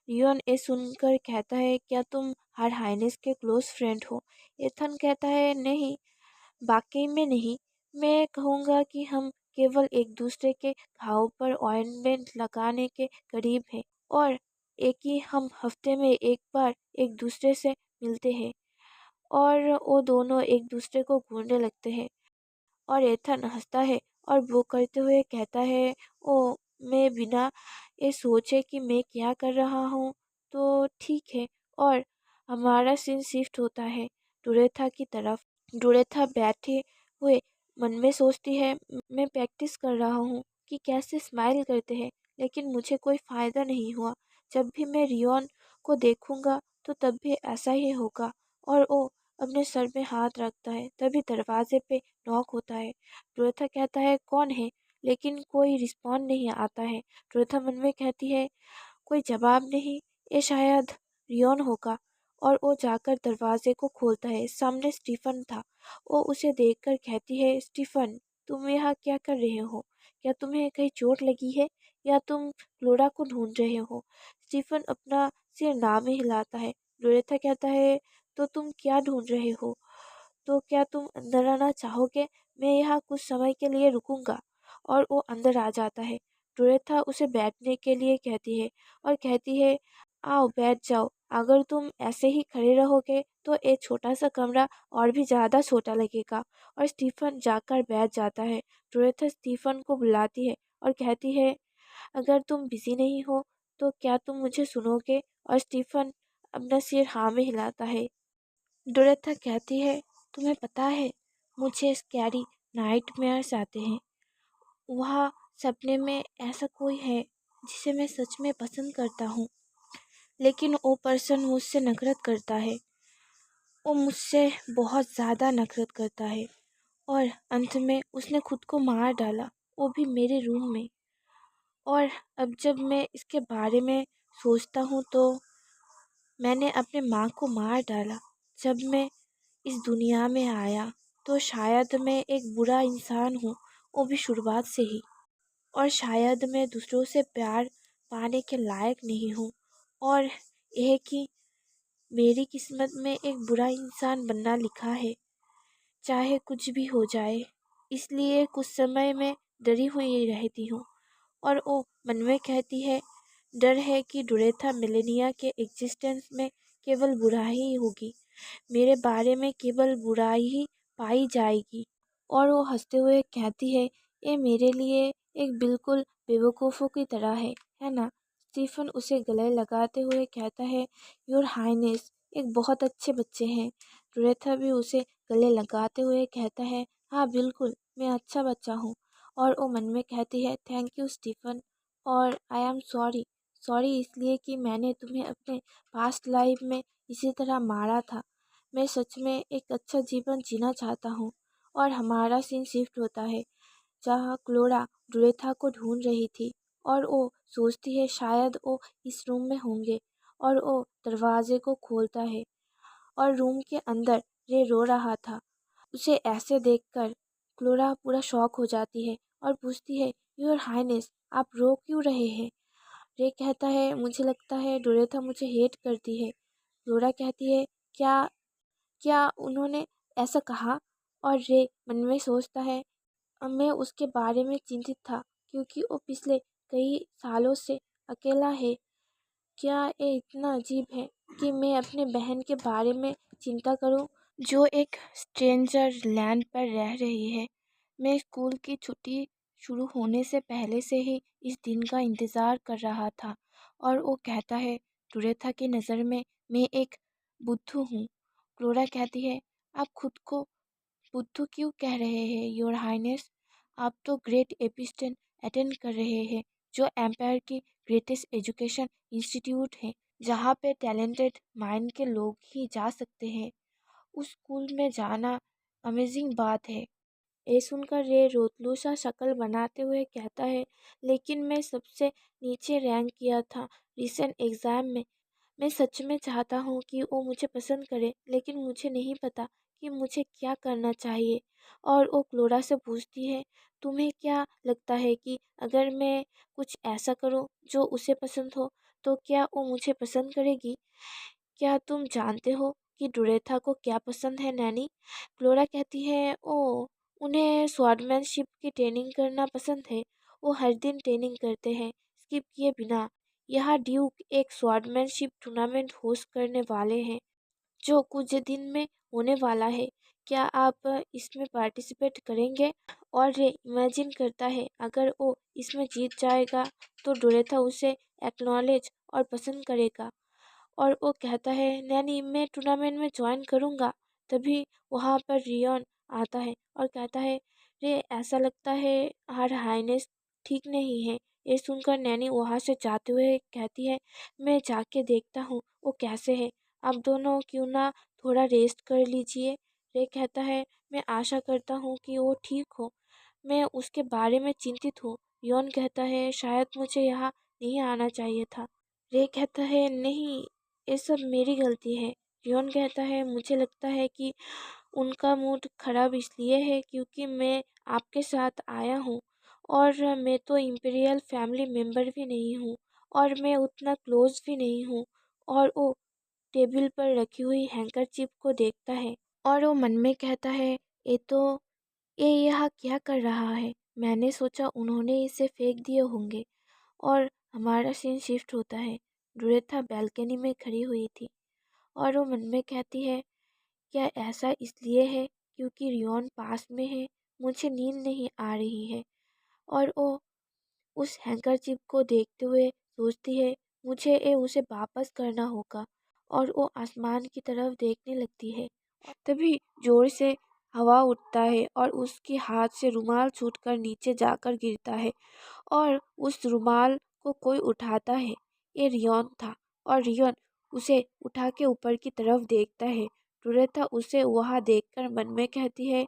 रियोन ये सुनकर कहता है, क्या तुम हर हाइनेस के क्लोज फ्रेंड हो? एथन कहता है, नहीं, वाकई में नहीं। मैं कहूँगा कि हम केवल एक दूसरे के घावों पर ऑइंटमेंट लगाने के करीब हैं, और एक ही हम हफ्ते में एक बार एक दूसरे से मिलते हैं। और वो दोनों एक दूसरे को घूरने लगते हैं। और एथन हंसता है और वो करते हुए कहता है, ओ, मैं बिना ये सोचे कि मैं क्या कर रहा हूँ तो ठीक है। और हमारा सीन शिफ्ट होता है डोरेथा की तरफ। डोरेथा बैठे हुए मन में सोचती है, मैं प्रैक्टिस कर रहा हूँ कि कैसे स्माइल करते हैं, लेकिन मुझे कोई फ़ायदा नहीं हुआ। जब भी मैं रियोन को देखूंगा तो तब भी ऐसा ही होगा। और वो अपने सर में हाथ रखता है। तभी दरवाजे पे नॉक होता है। डोरेथा कहता है, कौन है? लेकिन कोई रिस्पॉन्ड नहीं आता है। डोरेथा मन में कहती है, कोई जवाब नहीं, ये शायद रियोन होगा। और वो जाकर दरवाजे को खोलता है। सामने स्टीफन था। वो उसे देखकर कहती है, स्टीफन, तुम यहाँ क्या कर रहे हो? क्या तुम्हें कहीं चोट लगी है, या तुम फ्लोरा को ढूंढ रहे हो? स्टीफन अपना सिर ना में हिलाता है। डोरेथा कहता है, तो तुम क्या ढूंढ रहे हो? तो क्या तुम अंदर आना चाहोगे? मैं यहाँ कुछ समय के लिए रुकूंगा। और वो अंदर आ जाता है। डोरेथा उसे बैठने के लिए कहती है और कहती है, आओ बैठ जाओ। अगर तुम ऐसे ही खड़े रहोगे तो एक छोटा सा कमरा और भी ज़्यादा छोटा लगेगा। और स्टीफन जाकर बैठ जाता है। डोरेथा स्टीफन को बुलाती है और कहती है, अगर तुम बिजी नहीं हो तो क्या तुम मुझे सुनोगे? और स्टीफन अपना सिर हाँ में हिलाता है। डोरेथा कहती है, तुम्हें पता है, मुझे स्कैरी नाइटमेयर्स आते हैं। वहाँ सपने में ऐसा कोई है जिसे मैं सच में पसंद करता हूँ, लेकिन वो पर्सन मुझसे नफरत करता है। वो मुझसे बहुत ज़्यादा नफरत करता है, और अंत में उसने खुद को मार डाला, वो भी मेरे रूम में। और अब जब मैं इसके बारे में सोचता हूँ तो मैंने अपने माँ को मार डाला जब मैं इस दुनिया में आया। तो शायद मैं एक बुरा इंसान हूँ, वो भी शुरुआत से ही। और शायद मैं दूसरों से प्यार पाने के लायक नहीं हूँ। और यह कि मेरी किस्मत में एक बुरा इंसान बनना लिखा है, चाहे कुछ भी हो जाए। इसलिए कुछ समय मैं डरी हुई रहती हूँ। और वो मन में कहती है, डर है कि डोरेथा मिलेनिया के एग्जिस्टेंस में केवल बुराई ही होगी, मेरे बारे में केवल बुराई ही पाई जाएगी। और वो हंसते हुए कहती है, ये मेरे लिए एक बिल्कुल बेवकूफ़ों की तरह है ना? स्टीफन उसे गले लगाते हुए कहता है, योर हाइनेस एक बहुत अच्छे बच्चे हैं। डोरेथा भी उसे गले लगाते हुए कहता है, हाँ बिल्कुल, मैं अच्छा बच्चा हूँ। और वो मन में कहती है, थैंक यू स्टीफन। और आई एम सॉरी, सॉरी इसलिए कि मैंने तुम्हें अपने पास्ट लाइफ में इसी तरह मारा था। मैं सच में एक अच्छा जीवन जीना चाहता हूँ। और हमारा सीन शिफ्ट होता है जहाँ क्लोरा डोरेथा को ढूंढ रही थी और वो सोचती है शायद वो इस रूम में होंगे और वो दरवाजे को खोलता है और रूम के अंदर रे रो रहा था। उसे ऐसे देखकर क्लोरा पूरा शॉक हो जाती है और पूछती है, योर हाइनेस, आप रो क्यों रहे हैं? रे कहता है, मुझे लगता है डोरेथा मुझे हेट करती है। क्लोरा कहती है, क्या क्या उन्होंने ऐसा कहा? और रे मन में सोचता है, अब मैं उसके बारे में चिंतित था क्योंकि वो पिछले कई सालों से अकेला है। क्या ये इतना अजीब है कि मैं अपने बहन के बारे में चिंता करूं, जो एक स्ट्रेंजर लैंड पर रह रही है। मैं स्कूल की छुट्टी शुरू होने से पहले से ही इस दिन का इंतज़ार कर रहा था। और वो कहता है, डोरेथा की नज़र में मैं एक बुद्धू हूँ। क्लोरा कहती है, आप खुद को बुद्धू क्यों कह रहे हैं योर हाइनेस? आप तो ग्रेट एपिस्टन अटेंड कर रहे हैं, जो एम्पायर की ग्रेटेस्ट एजुकेशन इंस्टीट्यूट है, जहाँ पे टैलेंटेड माइंड के लोग ही जा सकते हैं। उस स्कूल में जाना अमेजिंग बात है। ये सुनकर रे रोतलू सा शक्ल बनाते हुए कहता है, लेकिन मैं सबसे नीचे रैंक किया था रिसेंट एग्ज़ाम में। मैं सच में चाहता हूँ कि वो मुझे पसंद करे, लेकिन मुझे नहीं पता कि मुझे क्या करना चाहिए। और वो क्लोरा से पूछती है, तुम्हें क्या लगता है कि अगर मैं कुछ ऐसा करूँ जो उसे पसंद हो, तो क्या वो मुझे पसंद करेगी? क्या तुम जानते हो कि डोरेथा को क्या पसंद है नैनी? क्लोरा कहती है, ओ, उन्हें स्वॉर्डमैनशिप की ट्रेनिंग करना पसंद है। वो हर दिन ट्रेनिंग करते हैं, स्किप किए बिना। यहाँ ड्यूक एक स्वॉर्डमैनशिप टूर्नामेंट होस्ट करने वाले हैं, जो कुछ दिन में होने वाला है। क्या आप इसमें पार्टिसिपेट करेंगे? और रे इमेजिन करता है, अगर वो इसमें जीत जाएगा तो डोरेथा उसे एक्नॉलेज और पसंद करेगा। और वो कहता है, नैनी मैं टूर्नामेंट में ज्वाइन करूँगा। तभी वहाँ पर रियन आता है और कहता है, रे ऐसा लगता है हर हाइनेस ठीक नहीं है। ये सुनकर नैनी वहाँ से जाते हुए कहती है, मैं जाके देखता हूँ वो कैसे है। आप दोनों क्यों ना थोड़ा रेस्ट कर लीजिए। रे कहता है, मैं आशा करता हूँ कि वो ठीक हो। मैं उसके बारे में चिंतित हूँ। रियन कहता है, शायद मुझे यहाँ नहीं आना चाहिए था। रे कहता है, नहीं, ये सब मेरी गलती है। रियोन कहता है, मुझे लगता है कि उनका मूड खराब इसलिए है क्योंकि मैं आपके साथ आया हूँ और मैं तो इम्पीरियल फैमिली मेम्बर भी नहीं हूँ और मैं उतना क्लोज भी नहीं हूँ। और वो टेबल पर रखी हुई हैंकरचीफ को देखता है और वो मन में कहता है, ये यहाँ क्या कर रहा है? मैंने सोचा उन्होंने इसे फेंक दिए होंगे। और हमारा सीन शिफ्ट होता है। डोरेथा बालकनी में खड़ी हुई थी और वो मन में कहती है, क्या ऐसा इसलिए है क्योंकि रियोन पास में है? मुझे नींद नहीं आ रही है। और वो उस हैंकरचीफ को देखते हुए सोचती है, मुझे ये उसे वापस करना होगा। और वो आसमान की तरफ देखने लगती है। तभी जोर से हवा उठता है और उसके हाथ से रुमाल छूटकर नीचे जाकर गिरता है और उस रुमाल को कोई उठाता है। ये रियोन था और रियोन उसे उठा के ऊपर की तरफ देखता है। डोरेथा उसे वहाँ देखकर मन में कहती है,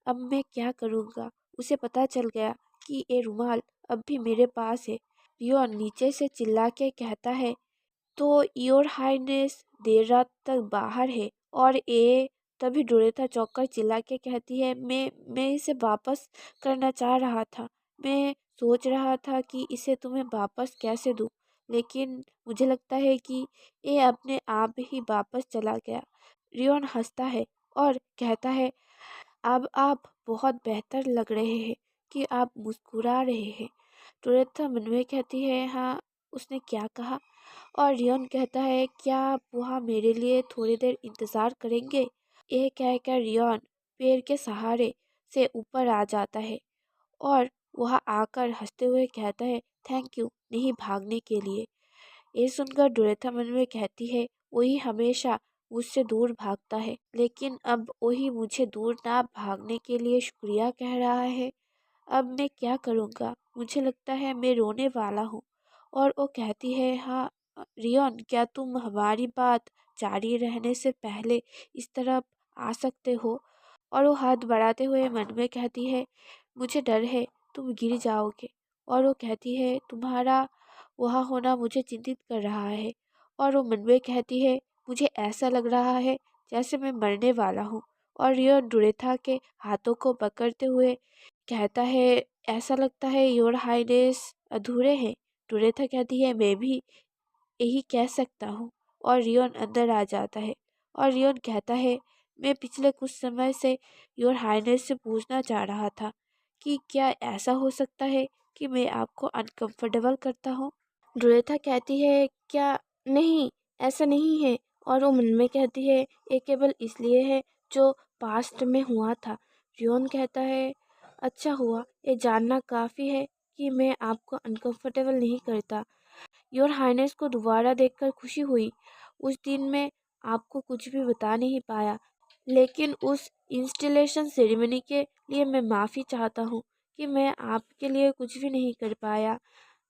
अब मैं क्या करूँगा? उसे पता चल गया कि ये रुमाल अब भी मेरे पास है। रियोन नीचे से चिल्ला के कहता है, तो योर हाइनेस देर रात तक बाहर है और ये। तभी डोरेथा चौंक चिल्ला के कहती है, मैं इसे वापस करना चाह रहा था। मैं सोच रहा था कि इसे तुम्हें वापस कैसे दूँ, लेकिन मुझे लगता है कि ये अपने आप ही वापस चला गया। रियोन हंसता है और कहता है, अब आप बहुत बेहतर लग रहे हैं कि आप मुस्कुरा रहे हैं। डोरेथा मन में कहती है, हाँ, उसने क्या कहा? और रियन कहता है, क्या आप वहाँ मेरे लिए थोड़ी देर इंतज़ार करेंगे? यह कहकर रियन पेड़ के सहारे से ऊपर आ जाता है और वहाँ आकर हंसते हुए कहता है, थैंक यू नहीं भागने के लिए। ये सुनकर डोरेथा मन में कहती है, वही हमेशा मुझसे दूर भागता है, लेकिन अब वही मुझे दूर ना भागने के लिए शुक्रिया कह रहा है। अब मैं क्या करूँगा? मुझे लगता है मैं रोने वाला हूँ। और वो कहती है, हाँ रियन, क्या तुम हमारी बात जारी रहने से पहले इस तरफ आ सकते हो? और वो हाथ बढ़ाते हुए मन में कहती है, मुझे डर है तुम गिर जाओगे। और वो कहती है तुम्हारा वहाँ होना मुझे चिंतित कर रहा है। और वो मन में कहती है मुझे ऐसा लग रहा है जैसे मैं मरने वाला हूँ। और रियोन डुरेथा के हाथों को पकड़ते हुए कहता है ऐसा लगता है योर हाइनेस अधूरे हैं। डुरेथा कहती है मैं भी यही कह सकता हूँ। और रियोन अंदर आ जाता है और रियोन कहता है मैं पिछले कुछ समय से योर हाइनेस से पूछना चाह रहा था कि क्या ऐसा हो सकता है कि मैं आपको अनकंफर्टेबल करता हूँ। ड्रोएथा कहती है क्या नहीं, ऐसा नहीं है। और वो मन में कहती है ये केवल इसलिए है जो पास्ट में हुआ था। रियोन कहता है अच्छा हुआ, ये जानना काफ़ी है कि मैं आपको अनकंफर्टेबल नहीं करता। योर हाइनेस को दोबारा देखकर खुशी हुई। उस दिन मैं आपको कुछ भी बता नहीं पाया, लेकिन उस इंस्टॉलेशन सेरेमनी के लिए मैं माफ़ी चाहता हूँ कि मैं आपके लिए कुछ भी नहीं कर पाया।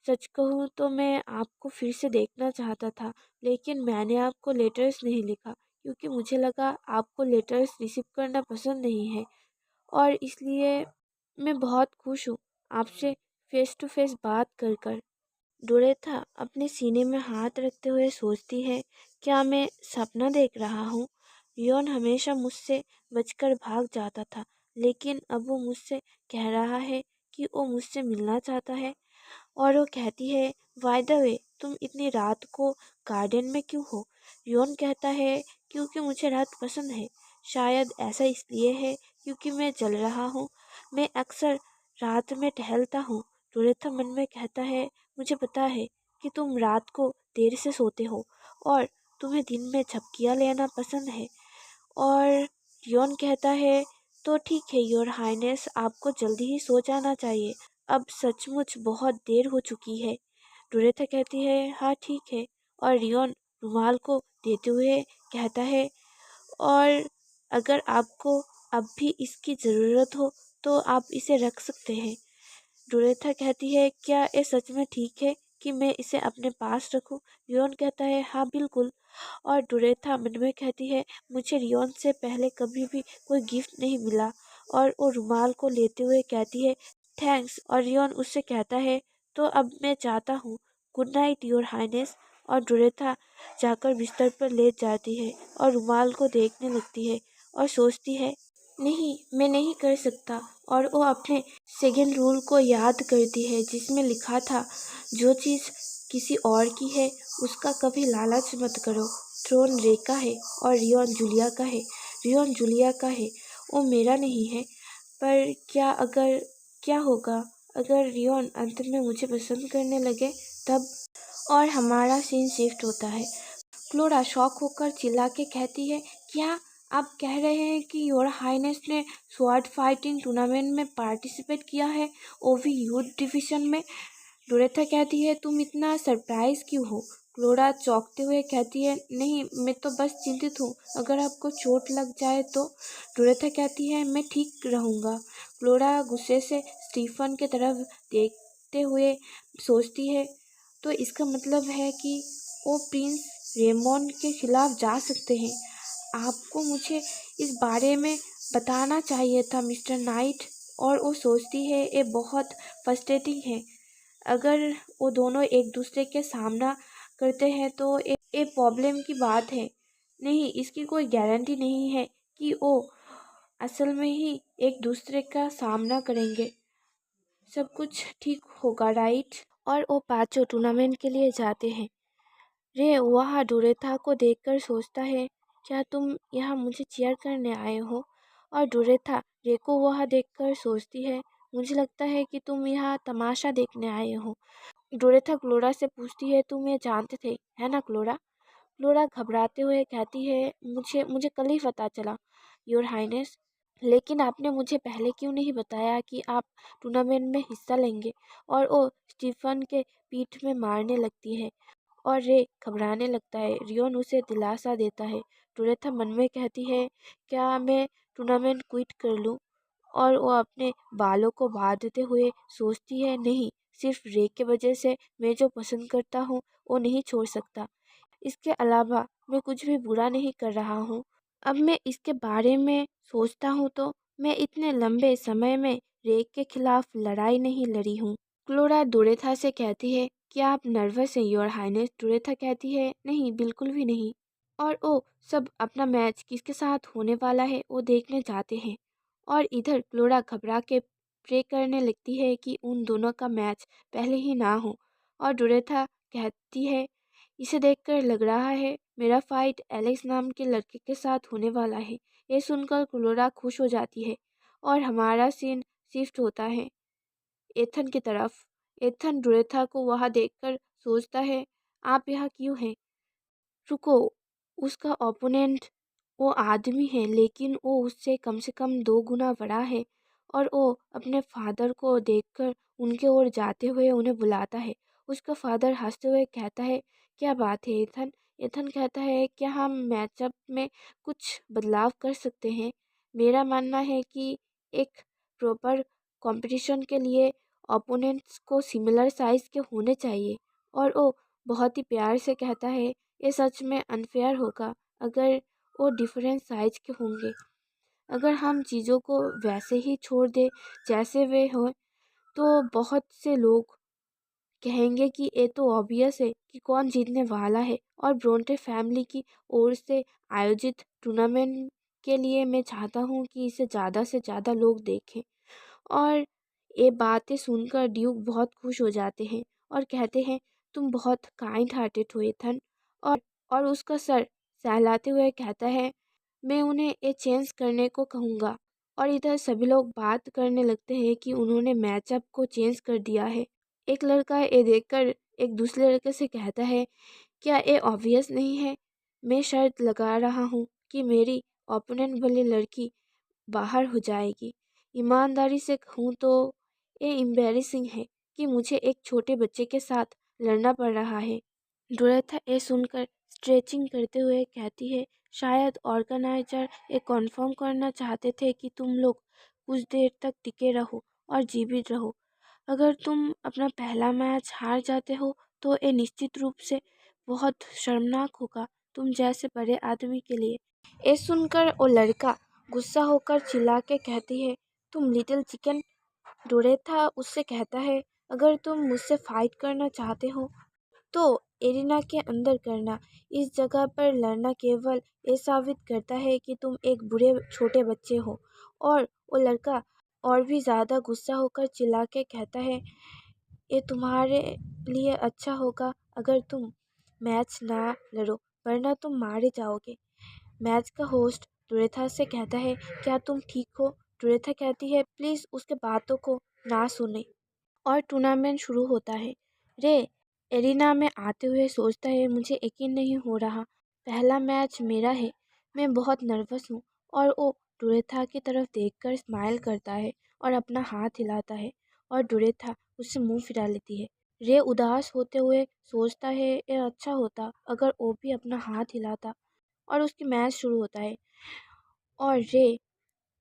सच कहूँ तो मैं आपको फिर से देखना चाहता था, लेकिन मैंने आपको लेटर्स नहीं लिखा क्योंकि मुझे लगा आपको लेटर्स रिसीव करना पसंद नहीं है। और इसलिए मैं बहुत खुश हूँ आपसे फेस टू फेस बात कर। डोरेथा अपने सीने में हाथ रखते हुए सोचती है क्या मैं सपना देख रहा हूँ। रियोन हमेशा मुझसे बचकर भाग जाता था, लेकिन अब वो मुझसे कह रहा है कि वो मुझसे मिलना चाहता है। और वो कहती है बाय द वे तुम इतनी रात को गार्डन में क्यों हो। रियोन कहता है क्योंकि मुझे रात पसंद है। शायद ऐसा इसलिए है क्योंकि मैं जल रहा हूँ। मैं अक्सर रात में टहलता हूँ। डोरेथा मन में कहता है मुझे पता है कि तुम रात को देर से सोते हो और तुम्हें दिन में झपकियाँ लेना पसंद है। और रियोन कहता है तो ठीक है योर हाइनेस, आपको जल्दी ही सो जाना चाहिए, अब सचमुच बहुत देर हो चुकी है। डोरेथा कहती है हाँ ठीक है। और रियोन रुमाल को देते हुए कहता है और अगर आपको अब भी इसकी ज़रूरत हो तो आप इसे रख सकते हैं। डोरेथा कहती है क्या ये सच में ठीक है कि मैं इसे अपने पास रखूं। रियोन कहता है हाँ बिल्कुल। और डोरेथा मन में कहती है मुझे रियोन से पहले कभी भी कोई गिफ्ट नहीं मिला। और वो रुमाल को लेते हुए कहती है थैंक्स। और रियोन उससे कहता है तो अब मैं चाहता हूँ, गुड नाइट योर हाइनेस। और डोरेथा जाकर बिस्तर पर लेट जाती है और रुमाल को देखने लगती है और सोचती है नहीं मैं नहीं कर सकता। और वो अपने सेकंड रूल को याद करती है जिसमें लिखा था जो चीज़ किसी और की है उसका कभी लालच मत करो। थ्रोन रे का है और रियोन जूलिया का है। रियोन जूलिया का है, वो मेरा नहीं है। पर क्या होगा अगर रियोन अंत में मुझे पसंद करने लगे तब। और हमारा सीन शिफ्ट होता है। फ्लोरा शॉक होकर चिल्ला के कहती है क्या आप कह रहे हैं कि योर हाइनेस ने स्वॉर्ड फाइटिंग टूर्नामेंट में पार्टिसिपेट किया है, वो भी यूथ डिवीजन में। डोरेथा कहती है तुम इतना सरप्राइज क्यों हो। फ्लोरा चौंकते हुए कहती है नहीं मैं तो बस चिंतित हूँ अगर आपको चोट लग जाए तो। डोरेथा कहती है मैं ठीक रहूँगा। फ्लोरा गुस्से से स्टीफन के तरफ देखते हुए सोचती है तो इसका मतलब है कि वो प्रिंस रेमोंड के खिलाफ जा सकते हैं। आपको मुझे इस बारे में बताना चाहिए था मिस्टर नाइट। और वो सोचती है ये बहुत फ्रस्ट्रेटिंग है। अगर वो दोनों एक दूसरे के सामना करते हैं तो ये प्रॉब्लम की बात है। नहीं, इसकी कोई गारंटी नहीं है कि वो असल में ही एक दूसरे का सामना करेंगे। सब कुछ ठीक होगा राइट। और वो पांचों टूर्नामेंट के लिए जाते हैं। रे वहाँ डोरेथा को देखकर सोचता है क्या तुम यहाँ मुझे चीयर करने आए हो। और डोरेथा रे को वहाँ देखकर सोचती है मुझे लगता है कि तुम यहाँ तमाशा देखने आए हो। डोरेथा क्लोरा से पूछती है तुम ये जानते थे है ना क्लोरा। क्लोरा घबराते हुए कहती है मुझे मुझे कल ही पता चला योर हाइनेस, लेकिन आपने मुझे पहले क्यों नहीं बताया कि आप टूर्नामेंट में हिस्सा लेंगे। और वो स्टीफन के पीठ में मारने लगती है और रे घबराने लगता है। रियोन उसे दिलासा देता है। डोरेथा मन में कहती है क्या मैं टूर्नामेंट क्विट कर लूँ। और वो अपने बालों को बांधते हुए सोचती है नहीं, सिर्फ रे के वजह से मैं जो पसंद करता हूँ वो नहीं छोड़ सकता। इसके अलावा मैं कुछ भी बुरा नहीं कर रहा हूँ। अब मैं इसके बारे में सोचता हूँ तो मैं इतने लंबे समय में रे के खिलाफ लड़ाई नहीं लड़ी हूँ। क्लोरा डोरेथा से कहती है, क्या आप नर्वस हैं योर हाइनेस? डोरेथा कहती है, नहीं बिल्कुल भी नहीं। और वो सब अपना मैच किसके साथ होने वाला है वो देखने जाते हैं। और इधर क्लोरा घबरा के प्रे करने लगती है कि उन दोनों का मैच पहले ही ना हो। और डोरेथा कहती है, इसे देखकर लग रहा है मेरा फाइट एलेक्स नाम के लड़के के साथ होने वाला है। ये सुनकर क्लोरा खुश हो जाती है और हमारा सीन शिफ्ट होता है एथन की तरफ। एथन डोरेथा को वहाँ देखकर सोचता है, आप यहाँ क्यों हैं? रुको, उसका ओपोनेंट वो आदमी है लेकिन वो उससे कम से कम 2 गुना बड़ा है। और वो अपने फादर को देखकर उनके ओर जाते हुए उन्हें बुलाता है। उसका फादर हंसते हुए कहता है, क्या बात है एथन? एथन कहता है, क्या हम मैचअप में कुछ बदलाव कर सकते हैं? मेरा मानना है कि एक प्रॉपर कंपटीशन के लिए ओपोनेंट्स को सिमिलर साइज के होने चाहिए। और वो बहुत ही प्यार से कहता है, ये सच में अनफेयर होगा अगर वो डिफरेंट साइज के होंगे। अगर हम चीज़ों को वैसे ही छोड़ दें जैसे वे हों तो बहुत से लोग कहेंगे कि ये तो ऑब्वियस है कि कौन जीतने वाला है। और ब्रोंटे फैमिली की ओर से आयोजित टूर्नामेंट के लिए मैं चाहता हूँ कि इसे ज़्यादा से ज़्यादा लोग देखें। और ये बातें सुनकर ड्यूक बहुत खुश हो जाते हैं और कहते हैं, तुम बहुत काइंड हार्टेड हो एथन। और और उसका सर सहलाते हुए कहता है, मैं उन्हें ये चेंज करने को कहूँगा। और इधर सभी लोग बात करने लगते हैं कि उन्होंने मैचअप को चेंज कर दिया है। एक लड़का ये देखकर एक दूसरे लड़के से कहता है, क्या ये ऑब्वियस नहीं है? मैं शर्त लगा रहा हूँ कि मेरी ओपोनेंट वाली लड़की बाहर हो जाएगी। ईमानदारी से कहूँ तो ये एम्बैरेसिंग है कि मुझे एक छोटे बच्चे के साथ लड़ना पड़ रहा है। डोरेथा ये सुनकर स्ट्रेचिंग करते हुए कहती है, शायद ऑर्गेनाइजर ये कन्फर्म करना चाहते थे कि तुम लोग कुछ देर तक टिके रहो और जीवित रहो। अगर तुम अपना पहला मैच हार जाते हो तो ये निश्चित रूप से बहुत शर्मनाक होगा तुम जैसे बड़े आदमी के लिए। ये सुनकर वो लड़का गुस्सा होकर चिल्ला के कहती है, तुम लिटिल चिकन। डोरेथा उससे कहता है, अगर तुम मुझसे फाइट करना चाहते हो तो एरिना के अंदर करना। इस जगह पर लड़ना केवल ये साबित करता है कि तुम एक बुरे छोटे बच्चे हो। और वो लड़का और भी ज़्यादा गुस्सा होकर चिल्ला के कहता है, ये तुम्हारे लिए अच्छा होगा अगर तुम मैच ना लड़ो, वरना तुम मारे जाओगे। मैच का होस्ट डोरेथा से कहता है, क्या तुम ठीक हो? डोरेथा कहती है, प्लीज़ उसके बातों को ना सुने। और टूर्नामेंट शुरू होता है। रे एरिना में आते हुए सोचता है, मुझे यकीन नहीं हो रहा, पहला मैच मेरा है। मैं बहुत नर्वस हूँ। और वो डोरेथा की तरफ देखकर स्माइल करता है और अपना हाथ हिलाता है और डोरेथा उससे मुंह फिरा लेती है। रे उदास होते हुए सोचता है, ये अच्छा होता अगर वो भी अपना हाथ हिलाता। और उसकी मैच शुरू होता है और रे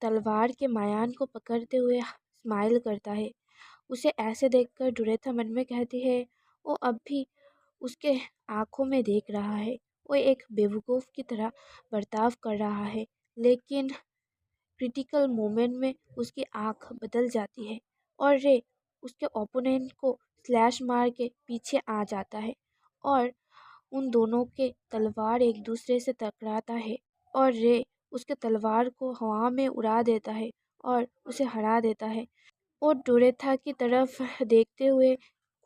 तलवार के मायान को पकड़ते हुए स्माइल करता है। उसे ऐसे देखकर डोरेथा मन में कहती है, वो अब भी उसके आंखों में देख रहा है। वो एक बेवकूफ़ की तरह बर्ताव कर रहा है। लेकिन क्रिटिकल मोमेंट में उसकी आंख बदल जाती है और रे उसके ओपोनेंट को स्लैश मार के पीछे आ जाता है। और उन दोनों के तलवार एक दूसरे से टकराता है और रे उसके तलवार को हवा में उड़ा देता है और उसे हरा देता है। वो डोरेथा की तरफ देखते हुए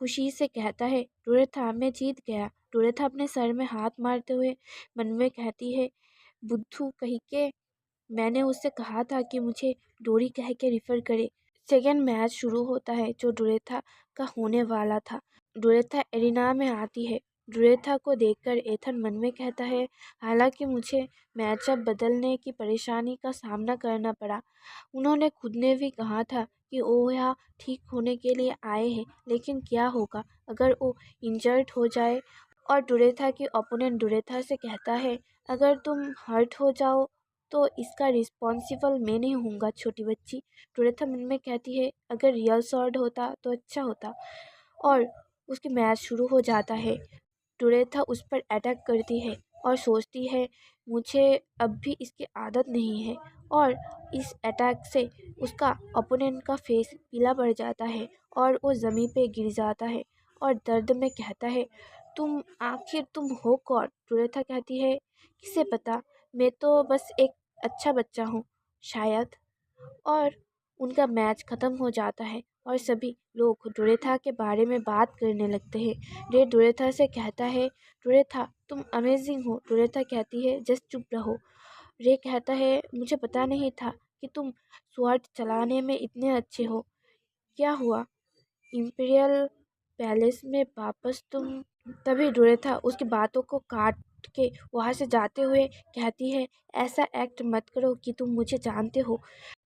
खुशी से कहता है, डोरेथा मैं जीत गया। डोरेथा अपने सर में हाथ मारते हुए मन में कहती है, बुद्धू कहीं के, मैंने उससे कहा था कि मुझे डोरी कह के रिफ़र करे। सेकेंड मैच शुरू होता है जो डोरेथा का होने वाला था। डोरेथा एरिना में आती है। डोरेथा को देखकर एथन मन में कहता है, हालांकि मुझे मैचअप बदलने की परेशानी का सामना करना पड़ा। उन्होंने खुद ने भी कहा था कि वो यहाँ ठीक होने के लिए आए हैं, लेकिन क्या होगा अगर वो इंजर्ड हो जाए। और डोरेथा की ओपोनेंट डोरेथा से कहता है, अगर तुम हर्ट हो जाओ तो इसका रिस्पॉन्सिबल मैं नहीं होऊंगा छोटी बच्ची। डोरेथा मन में कहती है, अगर रियल स्वॉर्ड होता तो अच्छा होता। और उसकी मैच शुरू हो जाता है। डोरेथा उस पर अटैक करती है और सोचती है मुझे अब भी इसकी आदत नहीं है। और इस अटैक से उसका ओपोनेंट का फेस पीला पड़ जाता है और वो ज़मीन पे गिर जाता है और दर्द में कहता है, तुम हो कौन? रुलेथा कहती है, किसे पता, मैं तो बस एक अच्छा बच्चा हूँ शायद। और उनका मैच ख़त्म हो जाता है और सभी लोग डोरेथा के बारे में बात करने लगते हैं। रे डोरेथा से कहता है, डोरेथा तुम अमेजिंग हो। डोरेथा कहती है, जस्ट चुप रहो। रे कहता है, मुझे पता नहीं था कि तुम स्वॉर्ड चलाने में इतने अच्छे हो। क्या हुआ इम्पीरियल पैलेस में वापस तुम? तभी डोरेथा उसकी बातों को काट के वहाँ से जाते हुए कहती है, ऐसा एक्ट मत करो कि तुम मुझे जानते हो।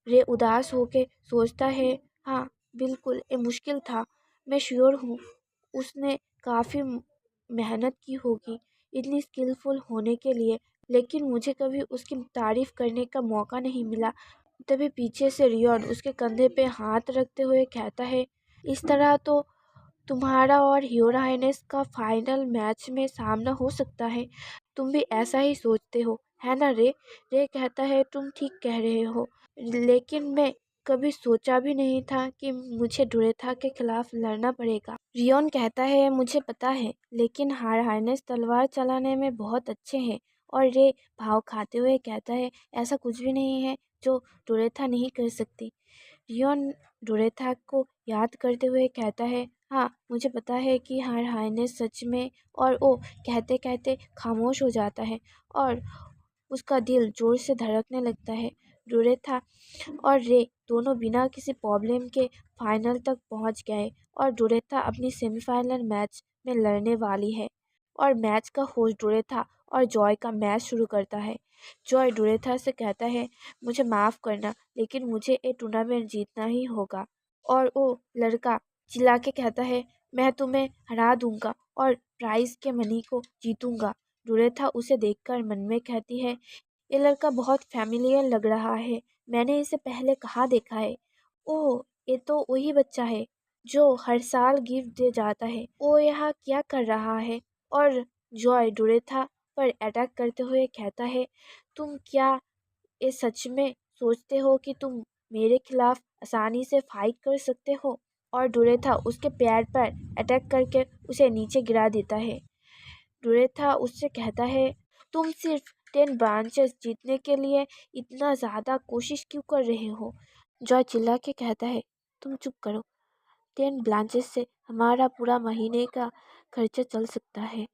रे उदास होके सोचता है, हाँ बिल्कुल ये मुश्किल था, मैं श्योर हूँ उसने काफ़ी मेहनत की होगी इतनी स्किलफुल होने के लिए, लेकिन मुझे कभी उसकी तारीफ करने का मौका नहीं मिला। तभी पीछे से रियोन उसके कंधे पे हाथ रखते हुए कहता है, इस तरह तो तुम्हारा और ह्यूरा हाइनेस का फाइनल मैच में सामना हो सकता है। तुम भी ऐसा ही सोचते हो है ना रे? रे कहता है, तुम ठीक कह रहे हो, लेकिन मैं कभी सोचा भी नहीं था कि मुझे डुरेथा के खिलाफ लड़ना पड़ेगा। रियोन कहता है, मुझे पता है, लेकिन हार्नेस तलवार चलाने में बहुत अच्छे हैं। और रे भाव खाते हुए कहता है, ऐसा कुछ भी नहीं है जो डुरेथा नहीं कर सकती। रियोन डोरेथा को याद करते हुए कहता है, हाँ मुझे पता है कि हर हाइनेस सच में। और वो कहते कहते खामोश हो जाता है और उसका दिल जोर से धड़कने लगता है। डोरेथा और रे दोनों बिना किसी प्रॉब्लम के फाइनल तक पहुंच गए और डोरेथा अपनी सेमीफाइनल मैच में लड़ने वाली है। और मैच का होस्ट डोरेथा और जॉय का मैच शुरू करता है। जॉय डोरेथा से कहता है, मुझे माफ़ करना, लेकिन मुझे ये टूर्नामेंट जीतना ही होगा। और वो लड़का चिल्ला के कहता है, मैं तुम्हें हरा दूंगा और प्राइज के मनी को जीतूंगा। डोरेथा उसे देखकर मन में कहती है, ये लड़का बहुत फैमिलियर लग रहा है, मैंने इसे पहले कहाँ देखा है। ओह, ये तो वही बच्चा है जो हर साल गिफ्ट दे जाता है। वो यहाँ क्या कर रहा है? और जॉय डोरेथा पर अटैक करते हुए कहता है, तुम क्या ये सच में सोचते हो कि तुम मेरे खिलाफ आसानी से फाइट कर सकते हो? और डोरेथा उसके पैर पर अटैक करके उसे नीचे गिरा देता है। डोरेथा उससे कहता है, तुम सिर्फ 10 ब्रांचेस जीतने के लिए इतना ज़्यादा कोशिश क्यों कर रहे हो? जॉय चिल्ला के कहता है, तुम चुप करो, 10 ब्रांचेस से हमारा पूरा महीने का खर्चा चल सकता है।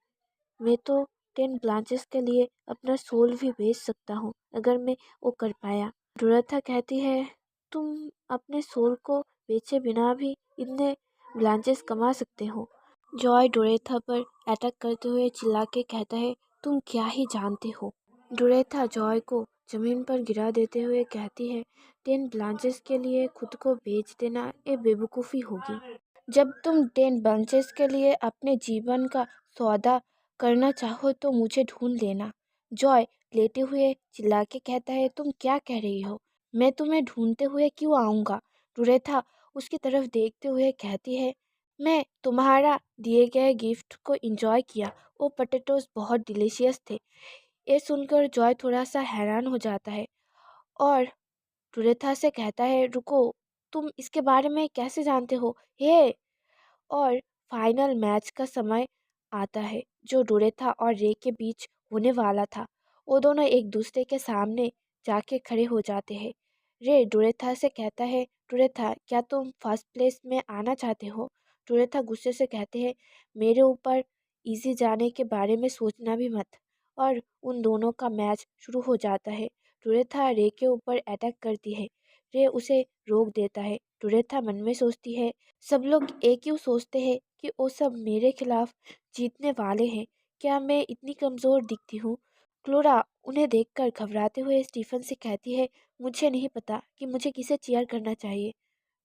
मैं तो 10 ब्रांचेस के लिए अपना सोल भी बेच सकता हूँ अगर मैं वो कर पाया। डोरेथा कहती है, तुम अपने सोल को बेचे बिना भी इतने ब्रांचेस कमा सकते हो। जॉय डोरेथा पर अटैक करते हुए चिल्ला के कहता है, तुम क्या ही जानते हो? डोरेथा जॉय को जमीन पर गिरा देते हुए कहती है, 10 ब्रांचेस के लिए खुद को बेच देना ये बेवकूफ़ी होगी। जब तुम 10 ब्रांचेस के लिए अपने जीवन का सौदा करना चाहो तो मुझे ढूंढ लेना। जॉय लेटे हुए चिल्ला के कहता है, तुम क्या कह रही हो? मैं तुम्हें ढूंढते हुए क्यों आऊँगा? डोरेथा उसकी तरफ देखते हुए कहती है, मैं तुम्हारा दिए गए गिफ्ट को एंजॉय किया, वो पोटैटोज बहुत डिलीशियस थे। ये सुनकर जॉय थोड़ा सा हैरान हो जाता है और डोरेथा से कहता है, रुको, तुम इसके बारे में कैसे जानते हो? हे! और फाइनल मैच का समय आता है जो डोरेथा और रे के बीच होने वाला था। वो दोनों एक दूसरे के सामने जाके खड़े हो जाते हैं। रे डोरेथा से कहता है, डोरेथा क्या तुम फर्स्ट प्लेस में आना चाहते हो? डोरेथा गुस्से से कहते हैं, मेरे ऊपर इजी जाने के बारे में सोचना भी मत। और उन दोनों का मैच शुरू हो जाता है। डोरेथा रे के ऊपर अटैक करती है। रे उसे रोक देता है। डोरेथा मन में सोचती है, सब लोग एक क्यों सोचते हैं कि वो सब मेरे खिलाफ जीतने वाले हैं? क्या मैं इतनी कमज़ोर दिखती हूँ? क्लोरा उन्हें देखकर घबराते हुए स्टीफन से कहती है, मुझे नहीं पता कि मुझे किसे चीयर करना चाहिए।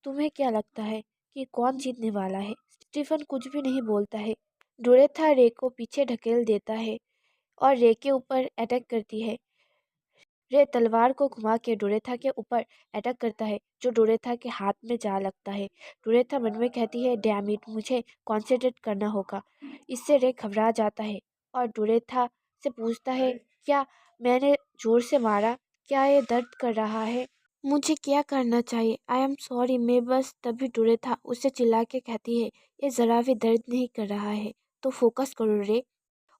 तुम्हें क्या लगता है कि कौन जीतने वाला है? स्टीफन कुछ भी नहीं बोलता है। डोरेथा रे को पीछे ढकेल देता है और रे के ऊपर अटैक करती है। रे तलवार को घुमा के डोरेथा के ऊपर अटैक करता है जो डोरेथा के हाथ में जा लगता है। डोरेथा मन में कहती है, डैम इट, मुझे कॉन्सेंट्रेट करना होगा। इससे रे घबरा जाता है और डोरेथा से पूछता है, क्या मैंने ज़ोर से मारा? क्या ये दर्द कर रहा है? मुझे क्या करना चाहिए? I am sorry. मैं बस तभी डोरेथा उससे चिल्ला के कहती है, ये ज़रा भी दर्द नहीं कर रहा है, तो फोकस करो रे।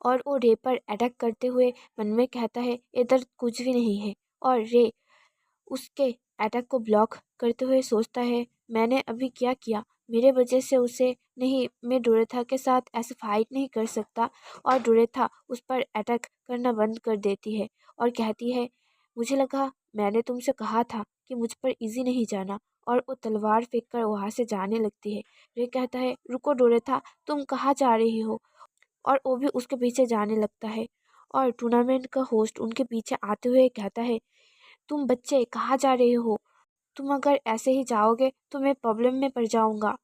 और वो रे पर अटैक करते हुए मन में कहता है, ये दर्द कुछ भी नहीं है। और रे उसके अटैक को ब्लॉक करते हुए सोचता है, मैंने अभी क्या किया? मेरे वजह से उसे नहीं, मैं डोरेथा के साथ ऐसे फाइट नहीं कर सकता। और डोरेथा उस पर अटैक करना बंद कर देती है और कहती है, मुझे लगा मैंने तुमसे कहा था कि मुझ पर इजी नहीं जाना। और वो तलवार फेंक कर वहाँ से जाने लगती है। रे कहता है, रुको डोरेथा, तुम कहाँ जा रही हो? और वो भी उसके पीछे जाने लगता है। और टूर्नामेंट का होस्ट उनके पीछे आते हुए कहता है, तुम बच्चे कहाँ जा रहे हो? तुम अगर ऐसे ही जाओगे तो मैं प्रॉब्लम में पड़ जाऊंगा।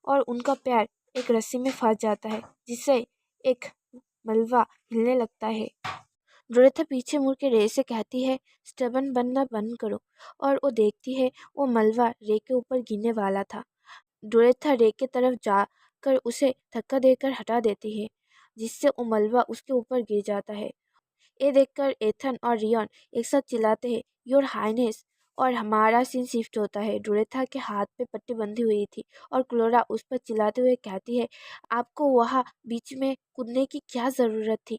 और उनका पैर एक रस्सी में फंस जाता है, जिससे एक मलबा हिलने लगता है। डोरेथा पीछे मुड़ के रे से कहती है, स्टबन बनना बंद करो। और वो देखती है, वो मलबा रे के ऊपर गिरने वाला था। डोरेथा रे की तरफ जाकर उसे धक्का देकर हटा देती है, जिससे वो मलबा उसके ऊपर गिर जाता है। ये देखकर एथन और रियन एक साथ चिल्लाते हैं, योर हाइनेस। और हमारा सीन शिफ्ट होता है। डोरेथा के हाथ पे पट्टी बंधी हुई थी और क्लोरा उस पर चिल्लाते हुए कहती है, आपको वहाँ बीच में कूदने की क्या ज़रूरत थी?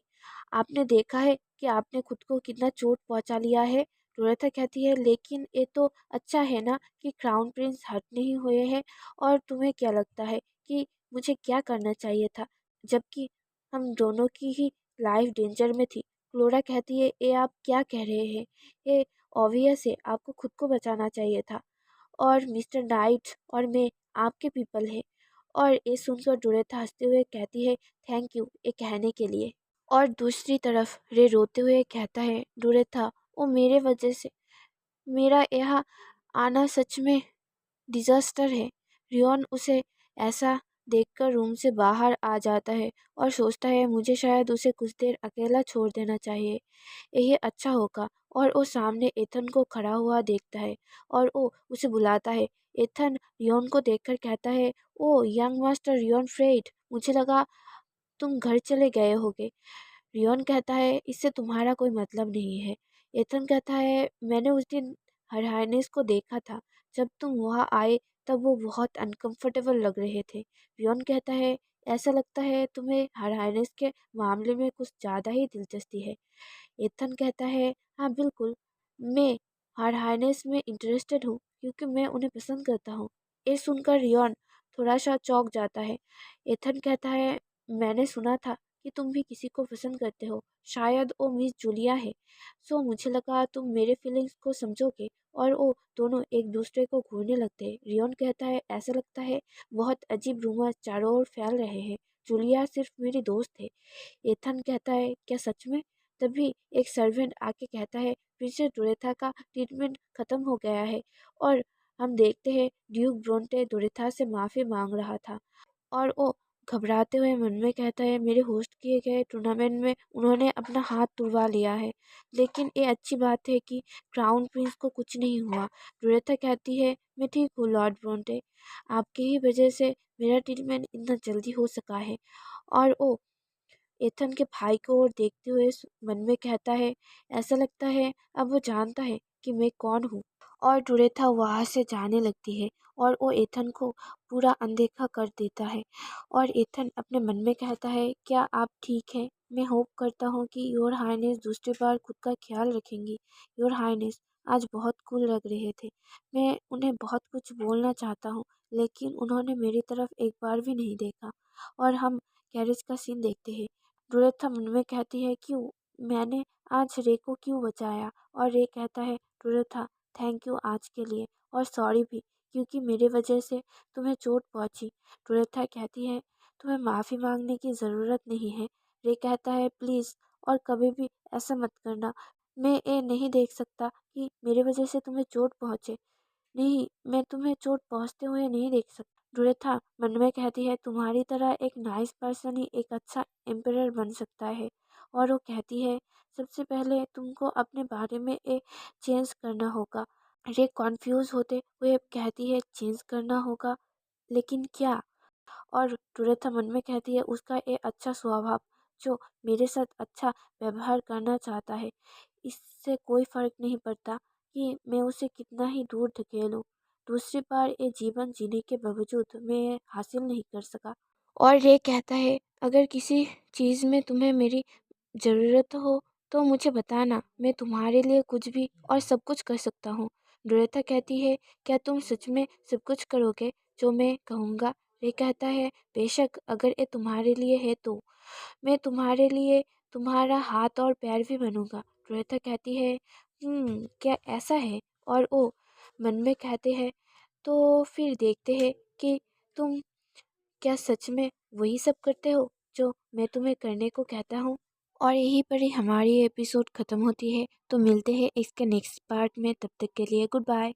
आपने देखा है कि आपने खुद को कितना चोट पहुँचा लिया है। डोरेथा कहती है, लेकिन ये तो अच्छा है ना कि क्राउन प्रिंस हर्ट नहीं हुए हैं। और तुम्हें क्या लगता है कि मुझे क्या करना चाहिए था, जबकि हम दोनों की ही लाइफ डेंजर में थी? क्लोरा कहती है, ये आप क्या कह रहे हैं? ये ऑब्वियस है, आपको खुद को बचाना चाहिए था। और मिस्टर नाइट और मैं आपके पीपल हैं। और ये सुनकर डोरेथा हंसते हुए कहती है, थैंक यू ये कहने के लिए। और दूसरी तरफ रे रोते हुए कहता है, डोरेथा, वो मेरे वजह से, मेरा यहाँ आना सच में डिजास्टर है। रियोन उसे ऐसा देखकर रूम से बाहर आ जाता है और सोचता है, मुझे शायद उसे कुछ देर अकेला छोड़ देना चाहिए, यही अच्छा होगा। और वो सामने एथन को खड़ा हुआ देखता है और वो उसे बुलाता है। एथन रियोन को देखकर कहता है, ओ यंग मास्टर रियोन फ्रेड, मुझे लगा तुम घर चले गए होगे। रियोन कहता है, इससे तुम्हारा कोई मतलब नहीं है। एथन कहता है, मैंने उस दिन हर हाइनेस को देखा था। जब तुम वहाँ आए तब वो बहुत अनकंफर्टेबल लग रहे थे। रियोन कहता है, ऐसा लगता है तुम्हें हर हाइनेस के मामले में कुछ ज़्यादा ही दिलचस्पी है। एथन कहता है, हाँ बिल्कुल, मैं हर हाइनेस में इंटरेस्टेड हूँ क्योंकि मैं उन्हें पसंद करता हूँ। ये सुनकर रियोन थोड़ा सा चौंक जाता है। एथन कहता है, मैंने सुना था कि तुम भी किसी को पसंद करते हो, शायद वो मिस जूलिया है। सो मुझे लगा तुम मेरे फीलिंग्स को समझोगे। और वो दोनों एक दूसरे को घूरने लगते हैं। रियोन कहता है, ऐसा लगता है बहुत अजीब रूमर चारों ओर फैल रहे हैं, जूलिया सिर्फ मेरी दोस्त है। एथन कहता है, क्या सच में? तभी एक सर्वेंट आके कहता है, प्रिंसेस डोरेथा का ट्रीटमेंट खत्म हो गया है। और हम देखते हैं ड्यूक ब्रोंटे डोरेथा से माफ़ी मांग रहा था। और वो घबराते हुए मन में कहता है, मेरे होस्ट किए गए टूर्नामेंट में उन्होंने अपना हाथ तुड़वा लिया है, लेकिन ये अच्छी बात है कि क्राउन प्रिंस को कुछ नहीं हुआ। डोरेथा कहती है, मैं ठीक हूँ लॉर्ड ब्रोंटे, आपकी ही वजह से मेरा ट्रीटमेंट इतना जल्दी हो सका है। और वो एथन के भाई को ओर देखते हुए मन में कहता है, ऐसा लगता है अब वो जानता है कि मैं कौन हूँ। और डोरेथा वहाँ से जाने लगती है और वो एथन को पूरा अनदेखा कर देता है। और एथन अपने मन में कहता है, क्या आप ठीक हैं? मैं होप करता हूँ कि योर हाइनेस दूसरी बार खुद का ख्याल रखेंगी। योर हाइनेस आज बहुत कूल लग रहे थे। मैं उन्हें बहुत कुछ बोलना चाहता हूँ, लेकिन उन्होंने मेरी तरफ एक बार भी नहीं देखा। और हम कैरेज का सीन देखते हैं। डोरेथा मन में कहती है, क्यों मैंने आज रे को क्यों बचाया? और रे कहता है, डोरेथा, थैंक यू आज के लिए, और सॉरी भी क्योंकि मेरे वजह से तुम्हें चोट पहुंची। डोरेथा कहती है, तुम्हें माफ़ी मांगने की ज़रूरत नहीं है। रे कहता है, प्लीज़ और कभी भी ऐसा मत करना। मैं ये नहीं देख सकता कि मेरे वजह से तुम्हें चोट पहुंचे। नहीं, मैं तुम्हें चोट पहुंचते हुए नहीं देख सकता। डोरेथा मन में कहती है, तुम्हारी तरह एक नाइस पर्सन ही एक अच्छा एम्परर बन सकता है। और वो कहती है, सबसे पहले तुमको अपने बारे में एक चेंज करना होगा। रे कॉन्फ्यूज होते हुए कहती है, चेंज करना होगा, लेकिन क्या? और डोरेथा मन में कहती है, उसका ये अच्छा स्वभाव जो मेरे साथ अच्छा व्यवहार करना चाहता है। इससे कोई फ़र्क नहीं पड़ता कि मैं उसे कितना ही दूर धकेलूँ। दूसरी बार ये जीवन जीने के बावजूद मैं ये हासिल नहीं कर सका। और ये कहता है, अगर किसी चीज़ में तुम्हें मेरी ज़रूरत हो तो मुझे बताना, मैं तुम्हारे लिए कुछ भी और सब कुछ कर सकता हूँ। डोरेथा कहती है, क्या तुम सच में सब कुछ करोगे जो मैं कहूँगा? रे कहता है, बेशक, अगर ये तुम्हारे लिए है तो मैं तुम्हारे लिए तुम्हारा हाथ और पैर भी बनूंगा। डोरेथा कहती है, क्या ऐसा है? और वो मन में कहते हैं, तो फिर देखते हैं कि तुम क्या सच में वही सब करते हो जो मैं तुम्हें करने को कहता हूँ। और यहीं पर ही हमारी एपिसोड ख़त्म होती है। तो मिलते हैं इसके नेक्स्ट पार्ट में, तब तक के लिए गुड बाय।